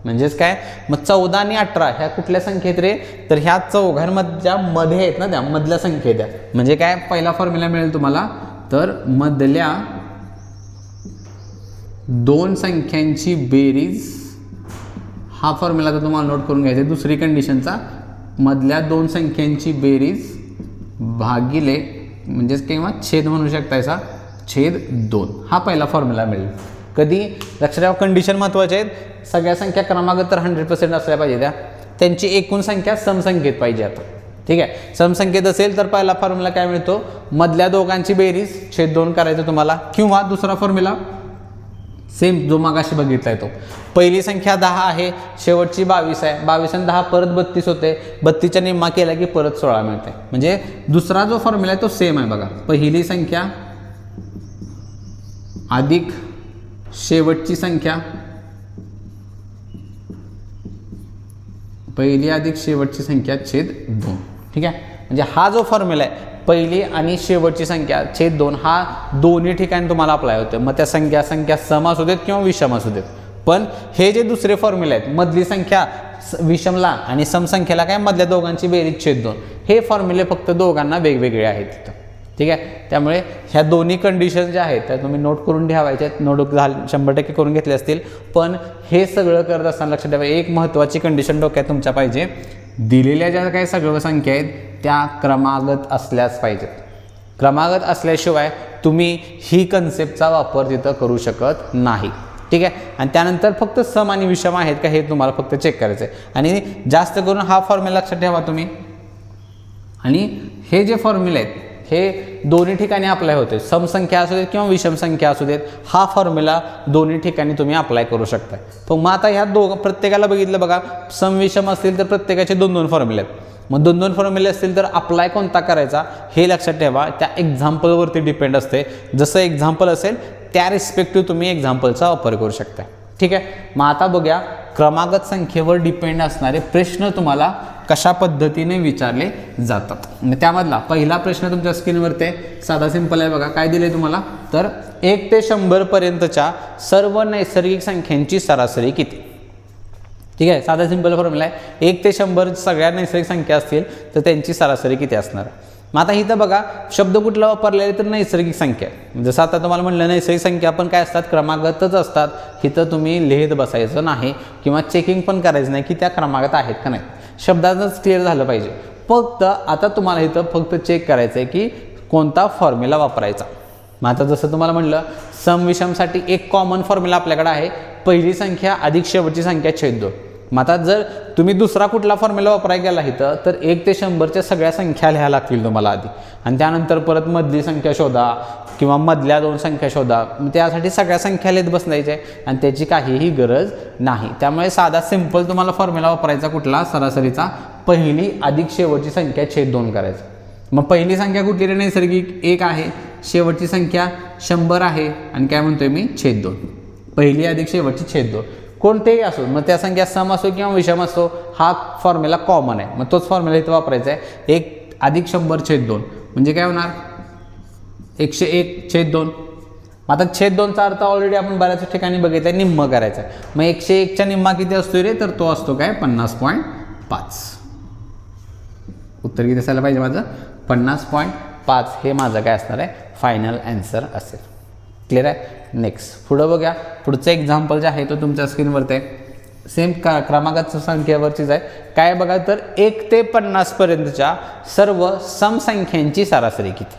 म्हणजेच काय, मग 14 आणि 18 ह्या कुठल्या संख्येत रे, तर ह्या चौघांमधल्या मध्ये आहेत ना, त्या मधल्या संख्येत आहे. म्हणजे काय, पहिला फॉर्म्युला मिळेल तुम्हाला, तर मधल्या 2 संख्यांची बेरीज, हा फॉर्म्युला तर तुम्हाला नोट करून घ्यायचा आहे. दुसरी कंडिशनचा, मधल्या 2 संख्यांची बेरीज भागिले, म्हणजेच किंवा छेद म्हणू शकतायचा, छेद 2, हा पहिला फॉर्म्युला मिळेल. कधी, लक्षात ठेवा, कंडिशन महत्त्वाचे आहेत. सगळ्या संख्या क्रमागत तर 100% असल्या पाहिजे, त्यांची एकूण संख्या समसंख्येत पाहिजे. आता ठीक आहे, समसंख्येत असेल तर पहिला फॉर्म्युला काय मिळतो, मधल्या दोघांची बेरीज छेद 2 करायचं तुम्हाला. किंवा दुसरा फॉर्म्युला सेम जो मागाशी बघितला आहे तो, पहिली संख्या 10 आहे, शेवटची 22 आहे, 22 आणि 10 परत 32 होते, 32च्या निम्मा केला की परत 16 मिळते. म्हणजे दुसरा जो फॉर्म्युला आहे तो सेम आहे बघा, पहिली संख्या अधिक शेवटची संख्या, पहिली अधिक शेवटची संख्या छेद 2. ठीक आहे, म्हणजे हा जो फॉर्म्युला आहे, पहिली आणि शेवटची संख्या छेद 2, हा दोन्ही ठिकाणी तुम्हाला अप्लाय होतं. मग त्या संख्या सम असू देत किंवा विषम असू देत. पण हे जे दुसरे फॉर्म्युले आहेत, मधली संख्या विषमला आणि समसंख्येला काय, मधल्या दोघांची बेरीज छेद 2, हे फॉर्म्युले फक्त दोघांना वेगवेगळे आहेत तिथं. ठीक आहे, त्यामुळे ह्या दोन्ही कंडिशन ज्या आहेत त्या तुम्ही नोट करून ठेवायच्या आहेत. नोट 100% करून घेतले असतील. पण हे सगळं करत असताना लक्षात ठेवा, एक महत्त्वाची कंडिशन डोक्यात तुमच्या पाहिजे, दिलेल्या ज्या काही सगळ्या संख्या आहेत त्या क्रमागत असल्याच पाहिजेत. क्रमागत असल्याशिवाय तुम्ही ही कन्सेप्टचा वापर तिथं करू शकत नाही. ठीक आहे, आणि त्यानंतर फक्त सम आणि विषम आहेत का हे तुम्हाला फक्त चेक करायचं आहे. आणि जास्त करून हा फॉर्म्युला लक्षात ठेवा तुम्ही. आणि हे जे फॉर्म्युले आहेत हे दोन्ही ठिकाणी अप्लाय होते, समसंख्या असू देत किंवा विषम संख्या असू देत, हा फॉर्म्युला दोन्ही ठिकाणी तुम्ही अप्लाय करू शकता. पण मग आता ह्या प्रत्येकाला बघितलं बघा, सम विषम असतील तर प्रत्येकाचे 2-2 फॉर्म्युले आहेत. मग 2-2 फॉर्म्युले असतील तर अप्लाय कोणता करायचा हे लक्षात ठेवा, त्या एक्झाम्पलवरती डिपेंड असते. जसं एक्झाम्पल असेल त्या रिस्पेक्टिव्ह तुम्ही एक्झाम्पलचा वापर करू शकता. ठीक आहे, मग आता बघूया क्रमागत संख्येवर डिपेंड असणारे प्रश्न तुम्हाला कशा पद्धतीने विचारले जातात. त्यामधला पहिला प्रश्न तुमच्या स्क्रीनवरती आहे, साधा सिंपल आहे बघा. काय दिले तुम्हाला, तर 1 ते 100 पर्यंतच्या सर्व नैसर्गिक संख्यांची सरासरी किती. ठीक आहे, साधा सिंपल फॉर्म्युला आहे. 1 ते 100 सगळ्या नैसर्गिक संख्या असतील तर त्यांची सरासरी किती असणार. मग आता इथं बघा शब्द कुठला वापरलेला तर नैसर्गिक संख्या. जसं आता तुम्हाला म्हणलं नैसर्गिक संख्या पण काय असतात, क्रमागतच असतात. इथं तुम्ही लिहित बसायचं नाही किंवा चेकिंग पण करायचं नाही की त्या क्रमागत आहेत का नाही. शब्दातच क्लिअर झालं पाहिजे. फक्त आता तुम्हाला इथं फक्त चेक करायचं आहे की कोणता फॉर्म्युला वापरायचा. मग आता जसं तुम्हाला म्हणलं सम विषमसाठी एक कॉमन फॉर्म्युला आपल्याकडे आहे, पहिली संख्या अधिक शेवटची संख्या छेद 2. मग आता जर तुम्ही दुसरा कुठला फॉर्म्युला वापरायला गेला इथं तर 1 ते 100च्या सगळ्या संख्या लिहायला लागतील तुम्हाला आधी, आणि त्यानंतर परत मधली संख्या शोधा किंवा मधल्या 2 संख्या शोधा. त्यासाठी सगळ्या संख्या लिहित बसण्याचे आणि त्याची काहीही गरज नाही. त्यामुळे साधा सिंपल तुम्हाला फॉर्म्युला वापरायचा कुठला, सरासरीचा, पहिली अधिक शेवटची संख्या छेद 2 करायचं. मग पहिली संख्या कुठली रे, नैसर्गिक 1 आहे, शेवटची संख्या 100 आहे आणि काय म्हणतोय मी, छेद 2. पहिली अधिक शेवटची छेद 2. कोणतेही असो, मग त्या संख्या सम असो किंवा विषम असो, हा फॉर्म्युला कॉमन आहे. मग तोच फॉर्म्युला इथं वापरायचा आहे. 1 + 100/2 म्हणजे काय होणार 101/2. आता छेद 2चा अर्थ ऑलरेडी आपण बऱ्याच ठिकाणी बघितला आहे, निम्म करायचा आहे. मग 101च्या निम्मा किती असतो रे, तर तो असतो काय 50.5. उत्तर किती असायला पाहिजे माझं 50.5 हे माझं काय असणार आहे फायनल आन्सर असेल. क्लिअर आहे. नेक्स्ट पुढं बघा. पुढचं एक्झाम्पल जे आहे तो तुमच्या स्क्रीनवरती आहे. सेम क्रमांकाच्या संख्येवरचीच आहे. काय बघा तर 1 ते 50 पर्यंतच्या सर्व समसंख्यांची सरासरी किती.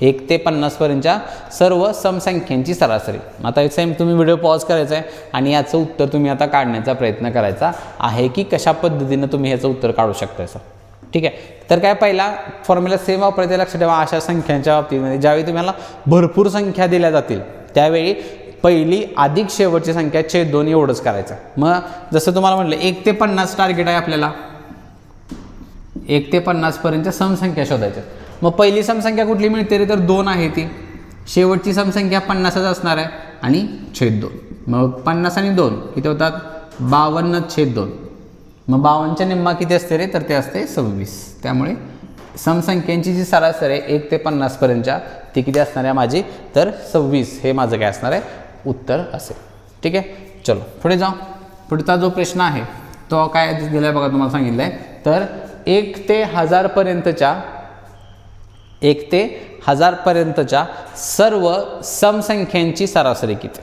1 ते 50 पर्यंतच्या सर्व समसंख्यांची सरासरी. आता सेम तुम्ही व्हिडिओ पॉज करायचा आहे आणि याचं उत्तर तुम्ही आता काढण्याचा प्रयत्न करायचा आहे की कशा पद्धतीनं तुम्ही ह्याचं उत्तर काढू शकता सर. ठीक आहे. तर काय पहिला फॉर्म्युला सेम वापरायचा. लक्षात ठेवा अशा संख्यांच्या बाबतीमध्ये ज्यावेळी तुम्हाला भरपूर संख्या दिल्या जातील त्यावेळी पहिली अधिक शेवटची संख्या छेद 2 एवढंच करायचं. मग जसं तुम्हाला म्हटलं 1 ते 50 टार्गेट आहे आपल्याला. 1 ते 50 पर्यंतच्या समसंख्या शोधायच्या. मग पहिली समसंख्या कुठली मिळते रे, तर 2 आहे ती. शेवटची समसंख्या 50च असणार आहे आणि छेद 2. मग 50 आणि 2 किती होतात 52/2. मग 52च्या निम्मा किती असते रे, तर ते असते 26. त्यामुळे समसंख्यांची जी सरासरी आहे 1 ते 50 पर्यंतच्या ती किती असणार आहे माझी, तर 26 हे माझं काय असणार आहे उत्तर असेल. ठीक आहे. चलो पुढे जाऊ. पुढचा जो प्रश्न आहे तो काय दिला आहे बघा, तुम्हाला सांगितलं आहे. तर 1 ते 1000 पर्यंतच्या सर्व समसंख्यांची सरासरी किती.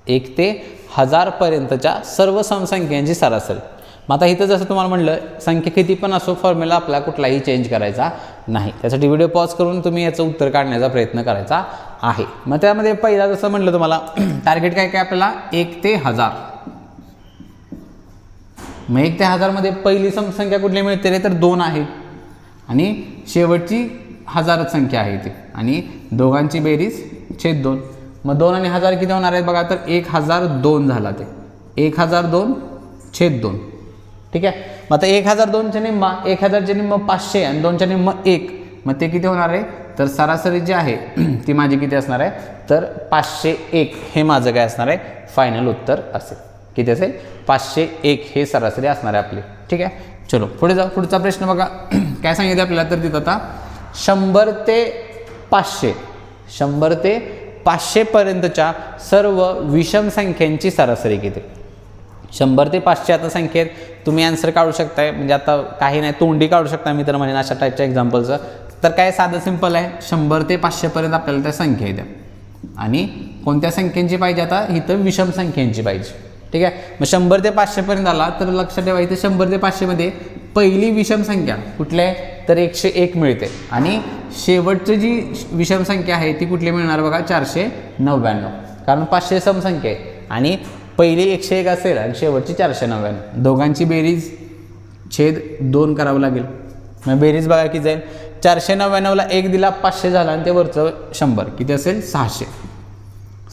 1 ते 1000 पर्यंतच्या सर्व समसंख्यांची सरासरी. मग आता इथं जसं तुम्हाला म्हटलं संख्या किती पण असो फॉर्म्युला आपला कुठलाही चेंज करायचा नाही. त्यासाठी व्हिडिओ पॉज करून तुम्ही याचं उत्तर काढण्याचा प्रयत्न करायचा आहे. मग त्यामध्ये पहिला जसं म्हटलं तुम्हाला टार्गेट काय काय आपल्याला 1 ते 1000. मग 1 ते 1000 मध्ये पहिली समसंख्या कुठली मिळते रे, तर 2 आहे आणि शेवटची 1000च संख्या आहे ती आणि दोघांची बेरीज छेद 2. मग 2 आणि 1000 किती होणार आहेत बघा, तर 1002 झाला. ते 1002/2. ठीक आहे. मग आता 1002च्या निम्मा 1000च्या निम्मा 500 आणि 2च्या निम्मा 1. मग ते किती होणार आहे, तर सरासरी जी आहे ती माझी किती असणार आहे, तर 501 हे माझं काय असणार आहे फायनल उत्तर असेल. किती असेल 501 हे सरासरी असणार आहे आपली. ठीक आहे. चलो पुढे जाऊ. पुढचा प्रश्न बघा काय सांगितलं आपल्याला, तर तिथं आता 100 ते 500 पर्यंतच्या सर्व विषम संख्यांची सरासरी किती. 100 ते 500 आता संख्येत तुम्ही आन्सर काढू शकताय. म्हणजे आता काही नाही तोंडी काढू शकता मी तर म्हणेन अशा टाईपच्या एक्झाम्पलचं. तर काय साधं सिंपल आहे. 100 ते 500 पर्यंत आपल्याला त्या संख्या येत्या आणि कोणत्या संख्यांची पाहिजे, आता इथं विषम संख्यांची पाहिजे. ठीक आहे. मग 100 ते 500 पर्यंत आला तर लक्षात ठेवा इथं 100 ते 500 मध्ये पहिली विषम संख्या कुठली आहे, तर 101 मिळते आणि शेवटची जी विषम संख्या आहे ती कुठली मिळणार बघा 499. कारण 500 समसंख्या आहे आणि पहिली 101 असेल आणि शेवटची 499. दोघांची बेरीज छेद 2 करावं लागेल. मग बेरीज बघा किती जाईल, 499ला 1 दिला 500 झाला आणि ते वरचं 100 किती असेल 600.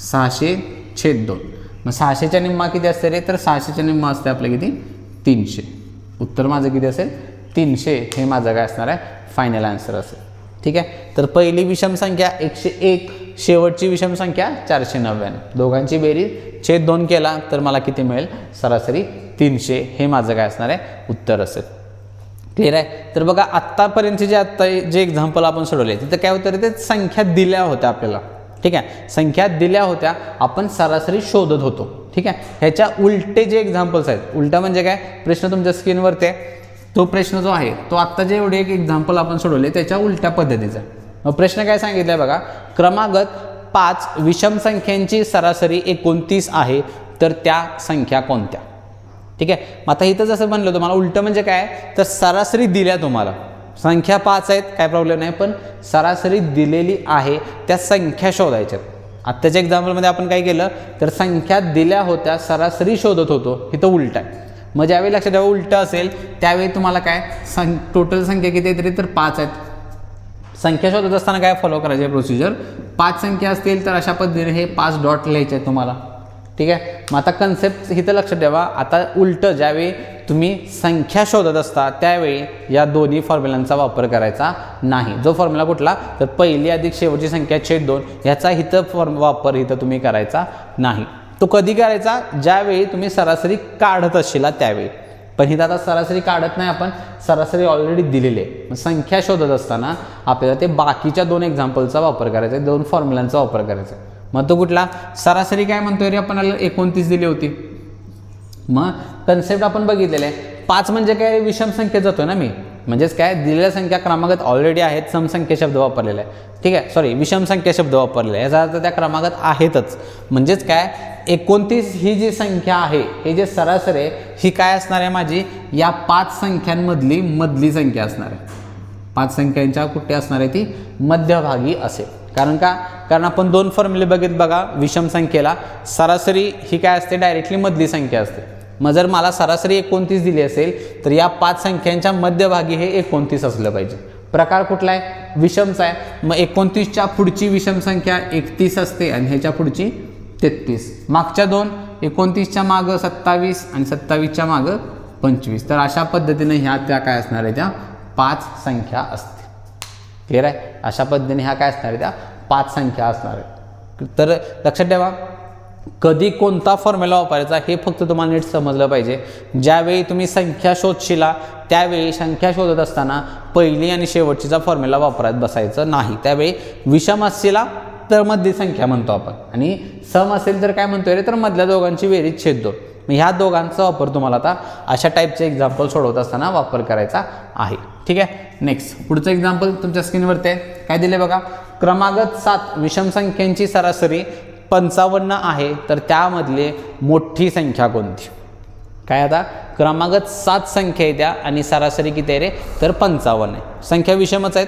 600/2. मग 600च्या निम्मा किती असते रे, तर 600च्या निम्मा असते आपलं किती 300. उत्तर माझं किती असेल 300 हे माझं काय असणार आहे फायनल आन्सर असेल. ठीक आहे. तर पहिली विषम संख्या 101, शेवटची विषम संख्या 499. दोघांची बेरीज छेद 2 केला तर मला किती मिळेल, सरासरी 300 हे माझं काय असणार आहे उत्तर असेल. क्लिअर आहे. तर बघा आत्तापर्यंतचे जे एक्झाम्पल आपण सोडवले तिथं काय होतं रे, ते संख्या दिल्या होत्या आपल्याला. ठीक आहे. संख्या दिल्या होत्या, आपण सरासरी शोधत होतो. ठीक आहे. ह्याच्या उलटे जे एक्झाम्पल्स आहेत, उलटा म्हणजे काय, प्रश्न तुमच्या स्क्रीनवरती आहे. तो प्रश्न जो आहे तो आत्ता जे एवढे एक एक्झाम्पल आपण सोडवले त्याच्या उलट्या पद्धतीचा. मग प्रश्न काय सांगितलं आहे बघा, क्रमागत 5 विषम संख्यांची सरासरी 29 आहे तर त्या संख्या कोणत्या. ठीक आहे. मग आता इथं जसं म्हणलं तुम्हाला उलटं म्हणजे काय, तर सरासरी दिल्या तुम्हाला संख्या 5 आहेत काय प्रॉब्लेम नाही, पण सरासरी दिलेली आहे त्या संख्या शोधायच्यात. आत्ताच्या एक्झाम्पलमध्ये आपण काय केलं, तर संख्या दिल्या होत्या सरासरी शोधत होतो. इथं उलटं आहे. मग ज्यावेळी लक्षात जेव्हा उलटं असेल त्यावेळी तुम्हाला काय टोटल संख्या किती आहे तरी तर 5 आहेत. संख्या शोधत असताना काय फॉलो करायचे प्रोसिजर, 5 संख्या असतील तर अशा पद्धतीने हे 5 डॉट लिहायचे आहेत तुम्हाला. ठीक आहे. मग आता कन्सेप्ट इथं लक्षात ठेवा. आता उलटं ज्यावेळी तुम्ही संख्या शोधत असता त्यावेळी या दोन्ही फॉर्म्युलांचा वापर करायचा नाही. जो फॉर्म्युला कुठला, तर पहिली अधिक शेवटची संख्या छेद 2 ह्याचा इथं वापर इथं तुम्ही करायचा नाही. तो कधी करायचा, ज्यावेळी तुम्ही सरासरी काढत असशीला त्यावेळी. पण इथं आता सरासरी काढत नाही आपण, सरासरी ऑलरेडी दिलेली आहे. संख्या शोधत असताना आपल्याला ते बाकीच्या 2 एक्झाम्पलचा वापर करायचा आहे, 2 फॉर्म्युलांचा वापर करायचा आहे. मग तो कुठला, सरासरी काय म्हणतोय रे आपण, 29 दिली होती. मग कन्सेप्ट आपण बघितलेलं आहे. 5 म्हणजे काय, विषम संख्येत जातोय ना मी, म्हणजेच काय, दिलेल्या संख्या क्रमागत ऑलरेडी आहेत, समसंख्या शब्द वापरलेला आहे. ठीक आहे, सॉरी, विषम संख्या शब्द वापरलेला आहे, याचा अर्थ त्या क्रमागत आहेतच. म्हणजेच काय, 29 ही जी संख्या आहे, हे जे सरासरी आहे, ही काय असणार आहे माझी, या 5 संख्यांमधली मधली संख्या असणार आहे. 5 संख्यांच्या कुठे असणार आहे, ती मध्यभागी असेल. कारण आपण 2 फॉर्म्युले बघित बघा, विषम संख्येला सरासरी ही काय असते, डायरेक्टली मधली संख्या असते. मग जर मला सरासरी 29 दिली असेल तर या 5 संख्यांच्या मध्यभागी हे 29 असलं पाहिजे. प्रकार कुठला आहे, विषमचा आहे. मग 29च्या पुढची विषम संख्या 31 असते आणि ह्याच्या पुढची 33. मागच्या 2, 29च्या मागं 27 आणि 27च्या मागं 25. तर अशा पद्धतीने ह्या त्या काय असणार आहे, त्या 5 संख्या असतील. क्लिअर आहे, अशा पद्धतीने ह्या काय असणार आहे, त्या 5 संख्या असणार आहेत. तर लक्षात ठेवा, कधी कोणता फॉर्म्युला वापरायचा हे फक्त तुम्हाला नीट समजलं पाहिजे. ज्यावेळी तुम्ही संख्या शोधशीला त्यावेळी संख्या शोधत असताना पहिली आणि शेवटचीचा फॉर्म्युला वापरत बसायचं नाही. त्यावेळी विषम असशीला तर मधली संख्या म्हणतो आपण, आणि सम असेल तर काय म्हणतोय रे, तर मधल्या दोघांची बेरीज छेदतो. मग ह्या दोघांचा वापर तुम्हाला आता अशा टाईपचे एक्झाम्पल सोडवत असताना वापर करायचा आहे. ठीक आहे, नेक्स्ट पुढचं एक्झाम्पल तुमच्या स्क्रीनवरती आहे. काय दिले बघा, क्रमागत 7 विषम संख्यांची सरासरी 55 आहे, तर त्यामधले मोठी संख्या कोणती. काय आता क्रमागत 7 संख्या आहे त्या आणि सरासरी किती आहे रे, तर 55 आहे. संख्या विषमच आहेत,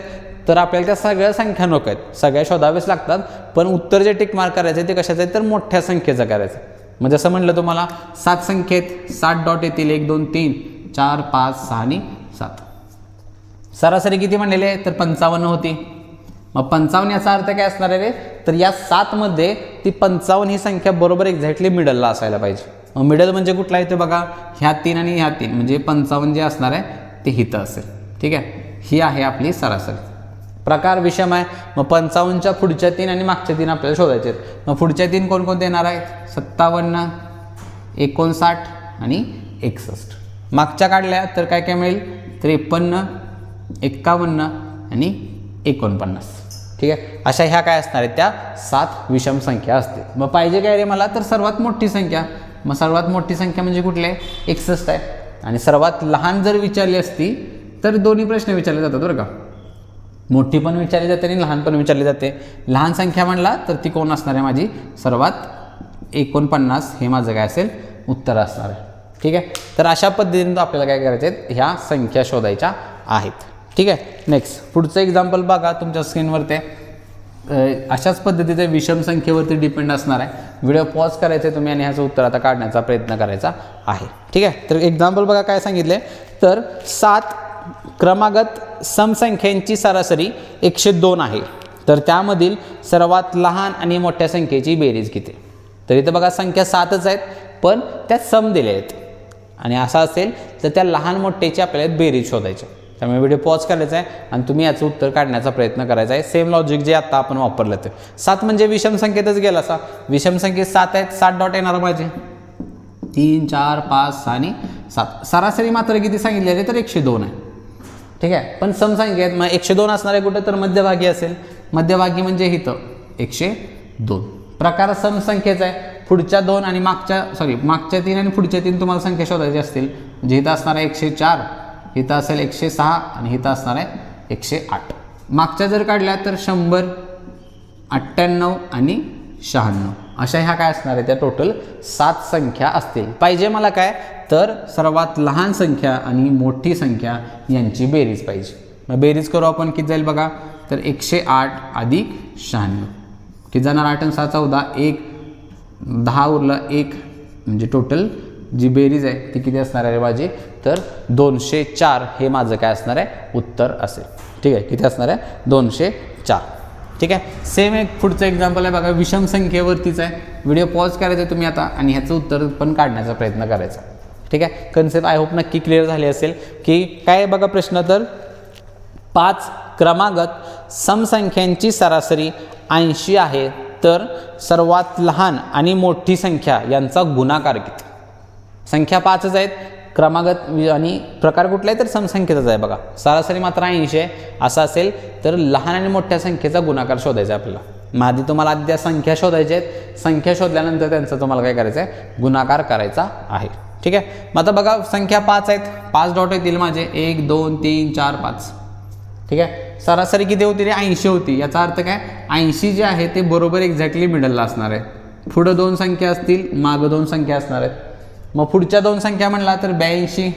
तर आपल्याला त्या सगळ्या संख्या नको आहेत, सगळ्या शोधावेच लागतात. पण उत्तर जे टिक मार्क करायचं ते कशाचं आहे, तर मोठ्या संख्येचं करायचं. मग जसं म्हटलं तुम्हाला 7 संख्येत 7 डॉट येतील, 1 2 3 4 5 6 आणि 7. सरासरी किती म्हणलेले आहे, तर 55 होती. मग 55 याचा अर्थ काय असणार आहे रे, तर या 7 मध्ये ती 55 ही संख्या बरोबर एक्झॅक्टली मिडलला असायला पाहिजे. मग मिडल म्हणजे कुठला आहे ते बघा, ह्या 3 आणि ह्या 3, म्हणजे 55 जे असणार आहे ते हिथं असेल. ठीक आहे, ही आहे आपली सरासरी. प्रकार विषम आहे. मग 55च्या पुढच्या 3 आणि मागच्या 3 आपल्याला शोधायचे आहेत. मग पुढच्या 3 कोणकोणते येणार आहेत, 57 59 आणि 61. मागच्या काढल्या तर काय काय मिळेल, 53 51 आणि 49. ठीक आहे, अशा ह्या काय असणार आहेत, त्या 7 विषम संख्या असतील. मग पाहिजे काय रे मला, तर सर्वात मोठी संख्या. मग सर्वात मोठी संख्या म्हणजे कुठली आहे, 61 आहे. आणि सर्वात लहान जर विचारली असती तर दोन्ही प्रश्न विचारले जातात बरं का, मोठी पण विचारली जाते आणि लहान पण विचारली जाते. लहान संख्या म्हणला तर ती कोण असणार आहे माझी, सर्वात 49 हे माझं काय असेल, उत्तर असणार आहे. ठीक आहे, तर अशा पद्धतीने आपल्याला काय करायचे आहेत, ह्या संख्या शोधायच्या आहेत. ठीक आहे, नेक्स्ट पुढचं एक्झाम्पल बघा तुमच्या स्क्रीनवरती. अशाच पद्धतीचे विषम संख्येवरती डिपेंड असणार आहे. व्हिडिओ पॉज करायचे तुम्ही आणि ह्याचं उत्तर आता काढण्याचा प्रयत्न करायचा आहे. ठीक आहे, तर एक्झाम्पल बघा काय सांगितले, तर 7 क्रमागत समसंख्यांची सरासरी 102 आहे, तर त्यामधील सर्वात लहान आणि मोठ्या संख्येची बेरीज किती. तर इथं बघा संख्या 7च आहेत, पण त्या सम दिले आहेत. आणि असं असेल तर त्या लहान मोठ्याची आपल्याला बेरीज शोधायची. त्यामुळे व्हिडिओ पॉज करायचा आहे आणि तुम्ही याचं उत्तर काढण्याचा प्रयत्न करायचा आहे. सेम लॉजिक जे आता आपण वापरलं ते 7 म्हणजे विषम संख्येतच गेला असा. विषम संख्येत 7 आहेत, 7 डॉट येणार पाहिजे, 3 4 5 6 आणि 7. सरासरी मात्र किती सांगितलेली, तर 102 आहे. ठीक आहे, पण समसंख्या आहेत, मग 102 असणार आहे कुठं, तर मध्यभागी असेल. मध्यभागी म्हणजे इथं 102. प्रकार समसंख्येचा आहे. पुढच्या 2 आणि मागच्या 3 आणि पुढच्या 3 तुम्हाला संख्या शोधायची असतील. म्हणजे इथं असणार आहे 104, इथं असेल 106 आणि इथं असणार आहे 108. मागच्या जर काढल्या तर 100 98 आणि 96. अशा ह्या काय असणार आहे, त्या टोटल 7 संख्या असतील. पाहिजे मला काय, तर सर्वात लहान संख्या आणि मोठी संख्या यांची बेरीज पाहिजे. मग बेरीज करू आपण, किती जाईल बघा, तर 108 अधिक 96 किती जाणार, 8 आणि 6 14, 1 10 उरला 1, म्हणजे टोटल जी बेरीज आहे ती किती असणार आहे माझी, तर 204 हे माझं काय असणार आहे, उत्तर असेल. ठीक आहे, किती असणार आहे, 204. ठीक आहे, सेम एक पुढचं एक्झाम्पल आहे बघा, विषम संख्येवरतीच आहे. व्हिडिओ पॉज करायचा तुम्ही आता आणि ह्याचं उत्तर पण काढण्याचा प्रयत्न करायचा. ठीक आहे, कन्सेप्ट आय होप नक्की क्लिअर झाली असेल. की काय बघा प्रश्न, तर 5 क्रमागत समसंख्यांची सरासरी 80 आहे, तर सर्वात लहान आणि मोठी संख्या यांचा गुणाकार किती? संख्या 5च आहेत, क्रमागत आणि प्रकार कुठला आहे तर समसंख्येचाच आहे बघा. सरासरी मात्र 80 आहे. असं असेल तर लहान आणि मोठ्या संख्येचा गुणाकार शोधायचा आहे आपल्याला. मग आधी तुम्हाला आधी त्या संख्या शोधायच्या आहेत. संख्या शोधल्यानंतर त्यांचा तुम्हाला काय करायचं आहे, गुणाकार करायचा आहे. ठीक आहे. मग आता बघा संख्या 5 आहेत, 5 डॉट येतील माझे 1 2 3 4 5. ठीक आहे. सरासरी किती होती रे, 80 होती. याचा अर्थ काय, 80 जे आहे ते बरोबर एक्झॅक्टली मिडलला असणार आहे. पुढं 2 संख्या असतील, मागं 2 संख्या असणार आहेत. मग पुढच्या 2 संख्या म्हणला तर 82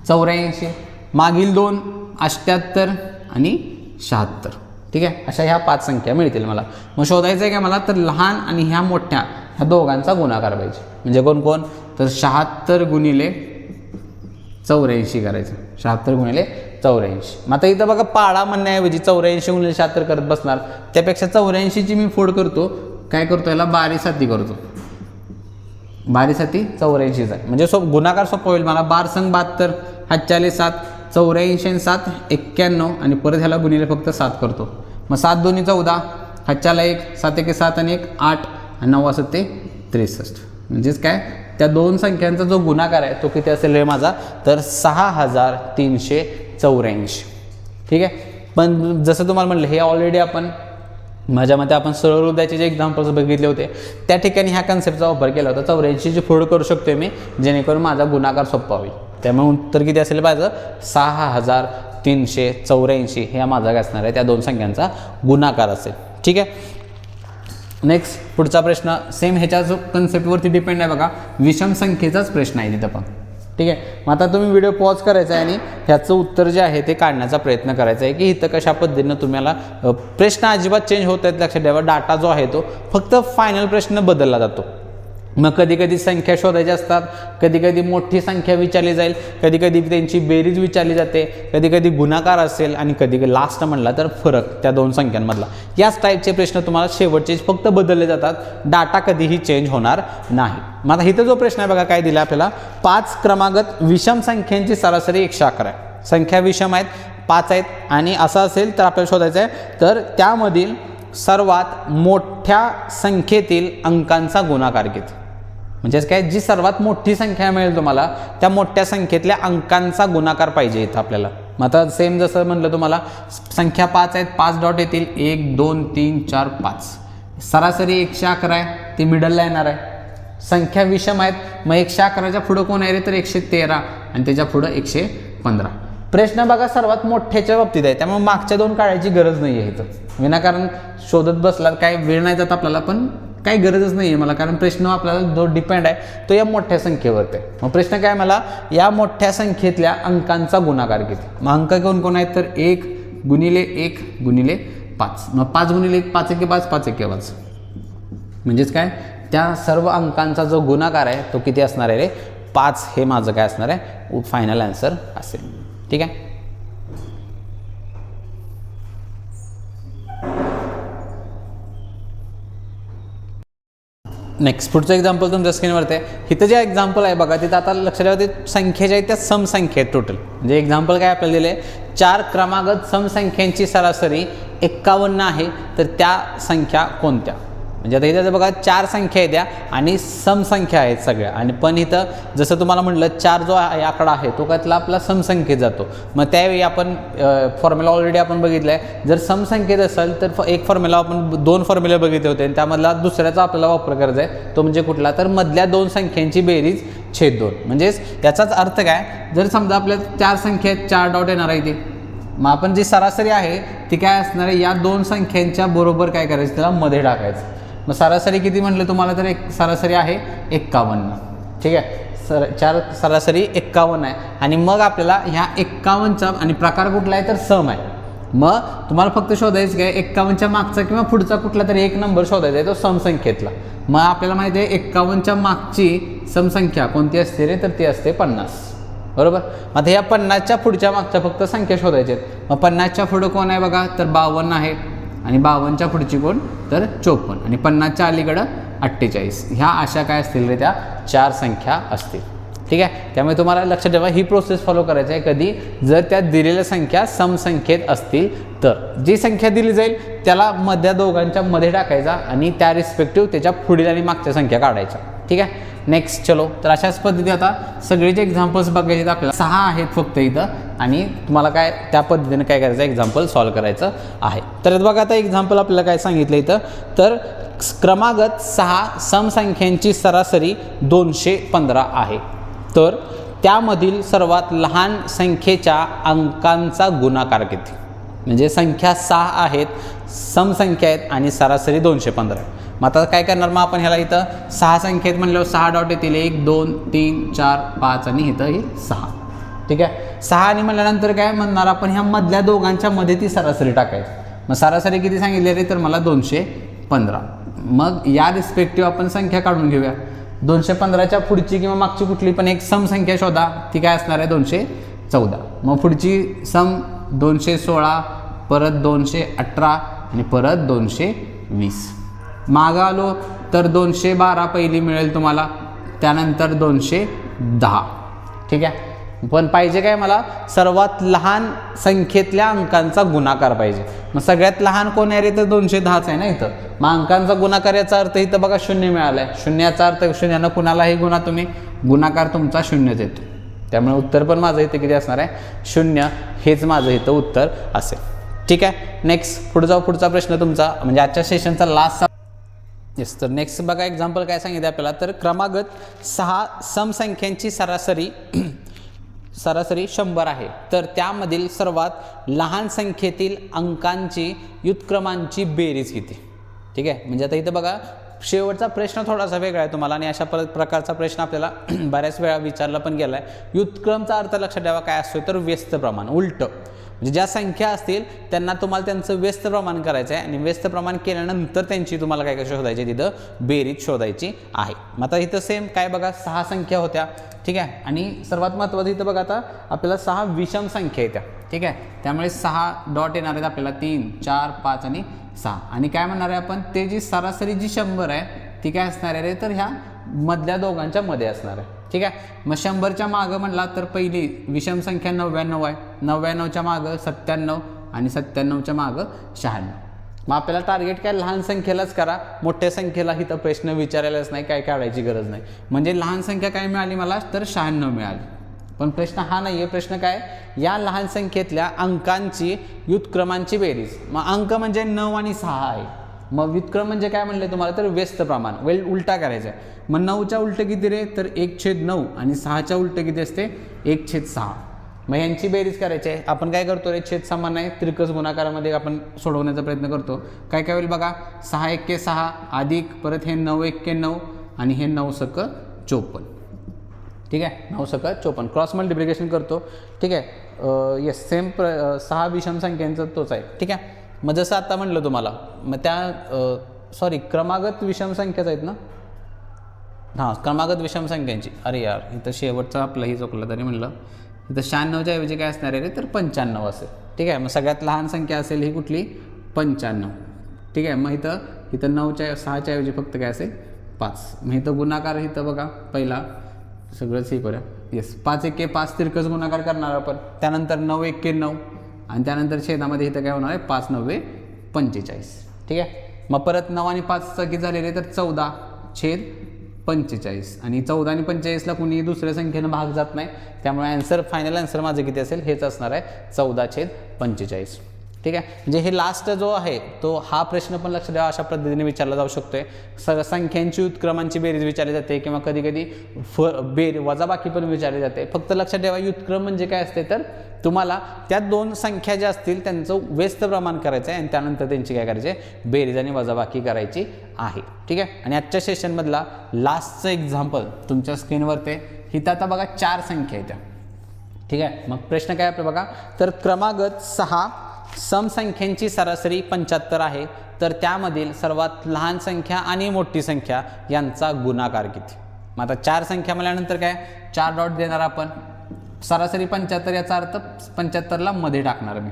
84, मागील 2 78 आणि 76. ठीक आहे. अशा ह्या 5 संख्या मिळतील मला. मग शोधायचं आहे काय मला, तर लहान आणि ह्या मोठ्या ह्या दोघांचा गुणाकार पाहिजे. म्हणजे कोण कोण, तर 76 गुणिले 84 करायचं. 76 गुणिले 84. मग आता इथं बघा पाळा म्हणण्याऐवजी 84 गुणिले 76 करत बसणार. त्यापेक्षा 84ची मी फोड करतो, काय करतो याला बारीसाती करतो. बारीसाती 84चा आहे. म्हणजे गुणाकार सोपं होईल मला. 12 संग 72, 47 7, 84 आणि 7 91 आणि परत ह्याला गुणिले फक्त 7 करतो. मग 7 2 14, 1 7 1 7 आणि 1 8 आणि 9 7 63. म्हणजेच काय, त्या 2 संख्यांचा जो गुणाकार आहे तो किती असेल रे माझा, तर 6384. ठीक आहे. पण जसं तुम्हाला म्हटलं हे ऑलरेडी आपण माझ्या मते आपण सरळ उद्याचे जे एक्झाम्पल्स बघितले होते त्या ठिकाणी ह्या कन्सेप्टचा वापर केला होता. 84ची फोड करू शकतो मी, जेणेकरून माझा गुणाकार सोपा होईल. त्यामुळे उत्तर किती असेल पाहिजे, 6384 हे माझा काय असणार आहे, त्या 2 संख्यांचा गुणाकार असेल. ठीक आहे. नेक्स्ट पुढचा प्रश्न सेम ह्याच्याच कन्सेप्टवरती डिपेंड आहे बघा. विषम संख्येचाच प्रश्न आहे तिथं पण. ठीक आहे. मग आता तुम्ही व्हिडिओ पॉज करायचा आहे आणि ह्याचं उत्तर जे आहे ते काढण्याचा प्रयत्न करायचा आहे की इथं कशा पद्धतीनं तुम्हाला प्रश्न अजिबात चेंज होत आहेत. लक्षात ठेवा, डाटा जो आहे तो फक्त फायनल प्रश्न बदलला जातो. मग कधी कधी संख्या शोधायच्या असतात, कधी कधी मोठी संख्या विचारली जाईल, कधी कधी त्यांची बेरीज विचारली जाते, कधी कधी गुणाकार असेल आणि कधी कधी लास्ट म्हणला तर फरक त्या 2 संख्यांमधला. याच टाईपचे प्रश्न तुम्हाला शेवटचे फक्त बदलले जातात. डाटा कधीही चेंज होणार नाही. मग आता इथं जो प्रश्न आहे बघा काय दिला आपल्याला, 5 क्रमागत विषम संख्यांची सरासरी 111 आहे. संख्या विषम आहेत, 5 आहेत आणि असं असेल तर आपल्याला शोधायचं आहे तर त्यामधील सर्वात मोठ्या संख्येतील अंकांचा गुणाकार किती. म्हणजेच काय, जी सर्वात मोठी संख्या मिळेल तुम्हाला त्या मोठ्या संख्येतल्या अंकांचा गुणाकार पाहिजे इथं आपल्याला. मग आता सेम जसं म्हणलं तुम्हाला संख्या 5 आहेत, 5 डॉट येतील 1 2 3 4 5. सरासरी 111 आहे, ती मिडलला येणार आहे. संख्या विषम आहेत, मग 111च्या पुढं कोण आहे रे, तर 113 आणि त्याच्या पुढं 115. प्रश्न बघा सर्वात मोठ्याच्या बाबतीत आहे, त्यामुळे मागच्या 2 काढायची गरज नाही आहे इथं. विनाकारण शोधत बसला काय वेळ नाही जात आपल्याला, पण काही गरजच नाही आहे मला, कारण प्रश्न आपल्याला जो डिपेंड आहे तो या मोठ्या संख्येवरती आहे. मग प्रश्न काय मला, या मोठ्या संख्येतल्या अंकांचा गुणाकार किती. मग अंक कोण कोण आहेत, तर 1 गुणिले 1 गुणिले 5. मग 5 गुणिले 1 5 1 5 5 1 5. म्हणजेच काय, त्या सर्व अंकांचा जो गुणाकार आहे तो किती असणार आहे रे, 5 हे माझं काय असणार आहे, फायनल आन्सर असेल. ठीक आहे. नेक्स्ट पुढचं एक्झाम्पल तुमच्या स्क्रीनवरती आहे. इथं जे एक्झाम्पल आहे बघा, तिथं आता लक्षात ठेवा ते संख्या ज्या आहेत त्या समसंख्या आहेत टोटल. म्हणजे एक्झाम्पल काय आपल्याला दिले, 4 क्रमागत समसंख्यांची सरासरी 51 आहे, तर त्या संख्या कोणत्या. म्हणजे आता इथं बघा 4 संख्या आहेत त्या आणि समसंख्या आहेत सगळ्या. आणि पण इथं जसं तुम्हाला म्हटलं 4 जो आकडा आहे तो त्यातला आपला समसंख्येत जातो. मग त्यावेळी आपण फॉर्म्युला ऑलरेडी आपण बघितला आहे. जर समसंख्येत असेल तर एक फॉर्म्युला आपण 2 फॉर्म्युले बघितले होते आणि त्यामधला दुसऱ्याचा आपल्याला वापर करायचा आहे, तो म्हणजे कुठला, तर मधल्या 2 संख्यांची बेरीज छेद 2. म्हणजेच याचाच अर्थ काय, जर समजा आपल्या 4 संख्या 4 डॉट येणार आहे इथे, मग आपण जी सरासरी आहे ती काय असणार आहे, या 2 संख्यांच्या बरोबर काय करायचं, त्याला मध्ये टाकायचं. मग सरासरी किती म्हटलं तुम्हाला, तर एक सरासरी आहे 51. ठीक आहे. 4 सरासरी 51 आहे आणि मग आपल्याला ह्या 51चा आणि प्रकार कुठला आहे, तर सम आहे. मग तुम्हाला फक्त शोधायचं काय, 51च्या मागचा किंवा पुढचा कुठला तरी एक नंबर शोधायचा आहे, तो समसंख्येतला. मग आपल्याला माहिती आहे 51च्या मागची समसंख्या कोणती असते रे, तर ती असते 50. बरोबर. आता या 50च्या पुढच्या मागच्या फक्त संख्या शोधायच्या आहेत. मग 50च्या पुढं कोण आहे बघा, तर 52 आहे आणि 52च्या पुढची कोण, तर 54 आणि 50च्या अलीकडं 48. ह्या अशा काय असतील रे, त्या 4 संख्या असतील. ठीक आहे. त्यामुळे तुम्हाला लक्षात ठेवा ही प्रोसेस फॉलो करायची आहे कधी, जर त्या दिलेल्या संख्या समसंख्येत असतील तर. जी संख्या दिली जाईल त्याला मध्या दोघांच्या मध्ये टाकायचा आणि त्या रिस्पेक्टिव्ह त्याच्या पुढील आणि मागच्या संख्या काढायच्या. ठीक आहे. नेक्स्ट चलो, तर अशाच पद्धती आता सगळेचे एक्झाम्पल्स बघायचे आपल्याला 6 आहेत फक्त इथं, आणि तुम्हाला काय त्या पद्धतीने काय करायचं एक्झाम्पल सॉल्व्ह करायचं आहे. तर बघा आता एक्झाम्पल आपल्याला काय सांगितलं इथं, तर क्रमागत 6 समसंख्यांची सरासरी 215 आहे. तर त्यामधील सर्वात लहान संख्येच्या अंकांचा गुणाकार किती. म्हणजे संख्या 6 आहेत, समसंख्या आहेत आणि सरासरी 215 आहे. मग आता काय करणार, मग आपण ह्याला इथं 6 संख्येत म्हणल्यावर 6 डॉट येतील, 1 2 3 4 5 आणि इथं ही 6. ठीक आहे. 6 आणि म्हणल्यानंतर काय म्हणणार आपण, ह्या मधल्या दोघांच्या मध्ये ती सरासरी टाकायची. मग सरासरी किती सांगितली रे, तर मला 215. मग या रिस्पेक्टिव्ह आपण संख्या काढून घेऊया. 215च्या पुढची किंवा मागची कुठली पण एक समसंख्या शोधा, ती काय असणार आहे 214. मग पुढची सम 216, परत 218 आणि परत 220. मागं आलो तर 212 पहिली मिळेल तुम्हाला, त्यानंतर 210. ठीक आहे. पण पाहिजे काय मला, सर्वात लहान संख्येतल्या अंकांचा गुणाकार पाहिजे. मग सगळ्यात लहान कोण आहे रे, तर 210 आहे ना इथं. मग अंकांचा गुणाकार याचा अर्थ इथं बघा 0 मिळाला आहे. शून्याचा अर्थ शून्यानं कुणालाही गुणा तुम्ही, गुणाकार तुमचा 0च येतो. त्यामुळे उत्तर पण माझं इथं किती असणार आहे, 0. हेच माझं इथं उत्तर असेल. ठीक आहे. नेक्स्ट पुढे जाऊ. पुढचा प्रश्न तुमचा म्हणजे आजच्या सेशनचा लास्ट. येस, तर नेक्स्ट बघा एक्झाम्पल काय सांगितलं आपल्याला, तर क्रमागत 6 समसंख्यांची सरासरी 100 आहे. तर त्यामधील सर्वात लहान संख्येतील अंकांची व्युत्क्रमांची बेरीज किती. ठीक आहे. म्हणजे आता इथं बघा शेवटचा प्रश्न थोडासा वेगळा आहे तुम्हाला, आणि अशा प्रकारचा प्रश्न आपल्याला बऱ्याच वेळा विचारला पण गेला आहे. व्युत्क्रमचा अर्थ लक्षात ठेवा काय असतो, तर व्यस्त प्रमाण, उलटं. म्हणजे ज्या संख्या असतील त्यांना तुम्हाला त्यांचं व्यस्त प्रमाण करायचं आहे, आणि व्यस्त प्रमाण केल्यानंतर त्यांची तुम्हाला काय शोधायची, तिथं बेरीज शोधायची आहे. मग आता इथं सेम काय बघा, 6 संख्या होत्या. ठीक आहे. आणि सर्वात महत्त्वाचं इथं बघा, आता आपल्याला 6 विषम संख्या येत्या. ठीक आहे. त्यामुळे 6 डॉट येणार आहेत आपल्याला, 3 4 5 आणि 6. आणि काय म्हणणार आहे आपण, ते जी सरासरी जी 100 आहे ती काय असणार आहे रे, तर ह्या मधल्या दोघांच्या मध्ये असणार आहे. ठीक आहे. मग 100च्या मागं म्हणला तर पहिली विषम संख्या 99 आहे. 99च्या मागं 97 आणि 97च्या मागं 96. मग आपल्याला टार्गेट काय, लहान संख्येलाच करा, मोठ्या संख्येला इथं प्रश्न विचारायलाच नाही, काय काढायची गरज नाही. म्हणजे लहान संख्या काय मिळाली मला, तर 96 मिळाली. पण प्रश्न हा नाही आहे. प्रश्न काय, या लहान संख्येतल्या अंकांची व्युत्क्रमांची बेरीज. मग अंक म्हणजे 9 आणि 6 आहे. मग व्युत्क्रम म्हणजे काय म्हणले तुम्हाला, तर व्यस्त प्रमाण, उलटा करायचं आहे. मग 9च्या उलट किती रे, तर 1/9 आणि 6च्या उलट किती असते, 1/6. मग यांची बेरीज करायची आहे. आपण काय करतो रे, छेद समान आहे, तिरकस गुणाकारामध्ये आपण सोडवण्याचा प्रयत्न करतो. काय काय होईल बघा, 6 × 6 अधिक परत हे 9 × 9 आणि हे 9 × 54. ठीक आहे. 9 × 54 क्रॉस मल्टिप्लिकेशन करतो. ठीक आहे. येस, सेम 6 विषम संख्यांचा तोच आहे. ठीक आहे. मग जसं आता म्हणलं तुम्हाला, मग त्या क्रमागत विषम संख्याच आहेत ना, हां क्रमागत विषम संख्यांची. अरे यार, इथं शेवटचा आपलाही चुकलं तरी म्हणलं, इथं 96च्या ऐवजी काय असणार आहे रे, तर 95 असेल. ठीक आहे. मग सगळ्यात लहान संख्या असेल ही कुठली, 95. ठीक आहे. मग इथं 6च्या ऐवजी फक्त काय असेल, 5. मग इथं गुणाकार इथं बघा पहिला सगळंच हे करूया. येस, 5 × 5 तिरकस गुणाकार करणार आपण. त्यानंतर 9 × 9 आणि त्यानंतर छेदामध्ये इथं काय होणार आहे, 5 × 9 = 45. ठीक आहे. मग परत 9 आणि 5 किती झालेले, तर 14/45. आणि 14 आणि 45ला कुणी दुसऱ्या संख्येनं भाग जात नाही. त्यामुळे आन्सर, फायनल आन्सर माझं किती असेल, हेच असणार आहे, 14/45. ठीक आहे. म्हणजे हे लास्ट जो आहे तो हा प्रश्न पण लक्ष द्यावा, अशा पद्धतीने विचारला जाऊ शकतोय. संख्यांची उत्क्रमांची बेरीज विचारली जाते, किंवा कधी कधी वजाबाकी पण विचारली जाते. फक्त लक्षात ठेवा, व्युत्क्रम म्हणजे काय असते, तर तुम्हाला त्या 2 संख्या ज्या असतील त्यांचं व्यस्त प्रमाण करायचं आहे, आणि त्यानंतर त्यांची काय करायची, बेरीज आणि वजाबाकी करायची आहे. ठीक आहे. आणि आजच्या सेशनमधला लास्टचं एक्झाम्पल तुमच्या स्क्रीनवरती, इथं आता बघा 4 संख्या आहेत. ठीक आहे. मग प्रश्न काय आपलं बघा, तर क्रमागत 6 समसंख्यांची सरासरी 75 आहे. तर त्यामधील सर्वात लहान संख्या आणि मोठी संख्या यांचा गुणाकार किती. मग आता 4 संख्या म्हटल्यानंतर काय, 4 डॉट देणार आपण. सरासरी 75, याचा अर्थ 75ला मध्ये टाकणार मी.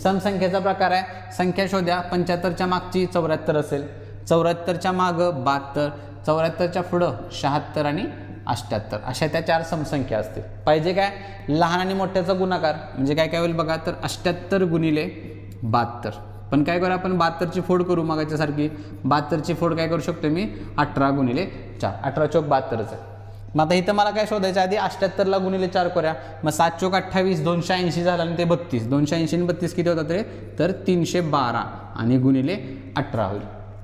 समसंख्येचा प्रकार आहे, संख्या शोध्या. 75च्या मागची 74 असेल, 74च्या मागं 72, 74च्या पुढं 76 आणि 88 अशा त्या 4 समसंख्या असतील. पाहिजे काय लहान आणि मोठ्याचा गुणाकार म्हणजे काय काय होईल बघा, तर 78 गुणिले 72. पण काय करू आपण 72ची फोड करू मागाच्यासारखी. 72ची फोड काय करू शकतो मी 18 गुणिले 4. 18 चौक 72च आहे. मग आता इथं मला काय शोधायचं आधी 78ला गुणिले 4 करूया. मग 7 चौक 28, 280 झालं आणि ते 32. 280 आणि 32 किती होतात रे, तर 312 आणि गुणिले 18 होईल.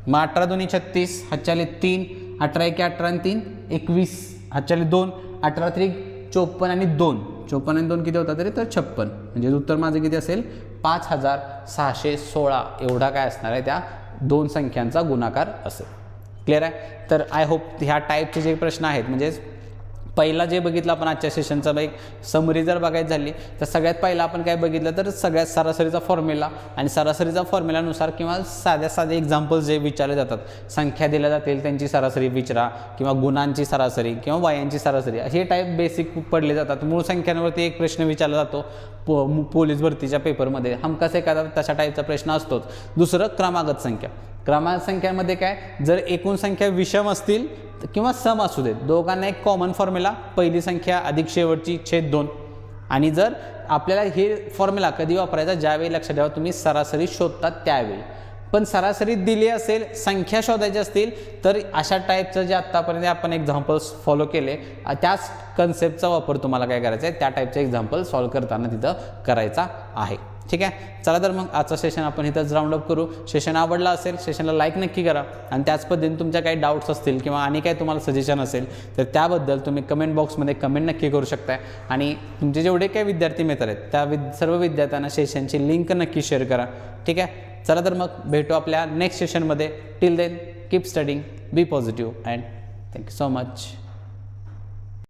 मग 18 दोन्ही 36, हातच्याले 3, 18 एके 18 आणि 3 21, हातच्याले 2, 18 त्रिक 54 आणि 2, 54 आणि 2 किती होतात रे, तर 56. म्हणजे उत्तर माझं किती असेल 5616 एवढा काय असणार आहे त्या 2 संख्यांचा गुणाकार असेल. क्लिअर आहे. तर आय होप ह्या टाईपचे जे प्रश्न आहेत म्हणजे पहिला जे बघितलं आपण आजच्या सेशनचा एक समरी जर बघायची झाली तर सगळ्यात पहिला आपण काय बघितलं तर सगळ्यात सरासरीचा फॉर्म्युला आणि सरासरीचा फॉर्म्युलानुसार किंवा साधे एक्झाम्पल्स जे विचारले जातात, संख्या दिल्या जातील त्यांची सरासरी विचारा किंवा गुणांची सरासरी किंवा वयांची सरासरी, हे टाईप बेसिक पडले जातात. मूळ संख्यांवरती एक प्रश्न विचारला जातो पोलीस भरतीच्या पेपरमध्ये, हमखास एखादा तशा टाईपचा प्रश्न असतोच. दुसरं क्रमागत संख्या. क्रमागत संख्यांमध्ये काय, जर एकूण संख्या विषम असतील किंवा सम असू देत, दोघांना एक कॉमन फॉर्म्युला, पहिली संख्या अधिक शेवटची छेद 2. आणि जर आपल्याला हे फॉर्म्युला कधी वापरायचा, ज्यावेळी लक्षात ठेवा तुम्ही सरासरी शोधतात त्यावेळी. पण सरासरी दिली असेल, संख्या शोधायची असतील तर अशा टाईपचं जे आत्तापर्यंत आपण एक्झाम्पल्स फॉलो केले त्याच कन्सेप्टचा वापर तुम्हाला काय करायचा आहे, त्या टाईपचे एक्झाम्पल सॉल्व करताना तिथं करायचा आहे. ठीक आहे. चला तर मग आजचं सेशन आपण इथंच राऊंड अप करू. सेशन आवडला असेल सेशनला लाईक नक्की करा आणि त्याच पद्धतीने तुमच्या काही डाऊट्स असतील किंवा आणि काही तुम्हाला सजेशन असेल तर त्याबद्दल तुम्ही कमेंट बॉक्समध्ये कमेंट नक्की करू शकताय. आणि तुमचे जेवढे काही विद्यार्थी मित्र आहेत त्या सर्व विद्यार्थ्यांना सेशनची लिंक नक्की शेअर करा. ठीक आहे. चला तर मग भेटू आपल्या नेक्स्ट सेशनमध्ये. Till then keep studying, be positive and thank you so much.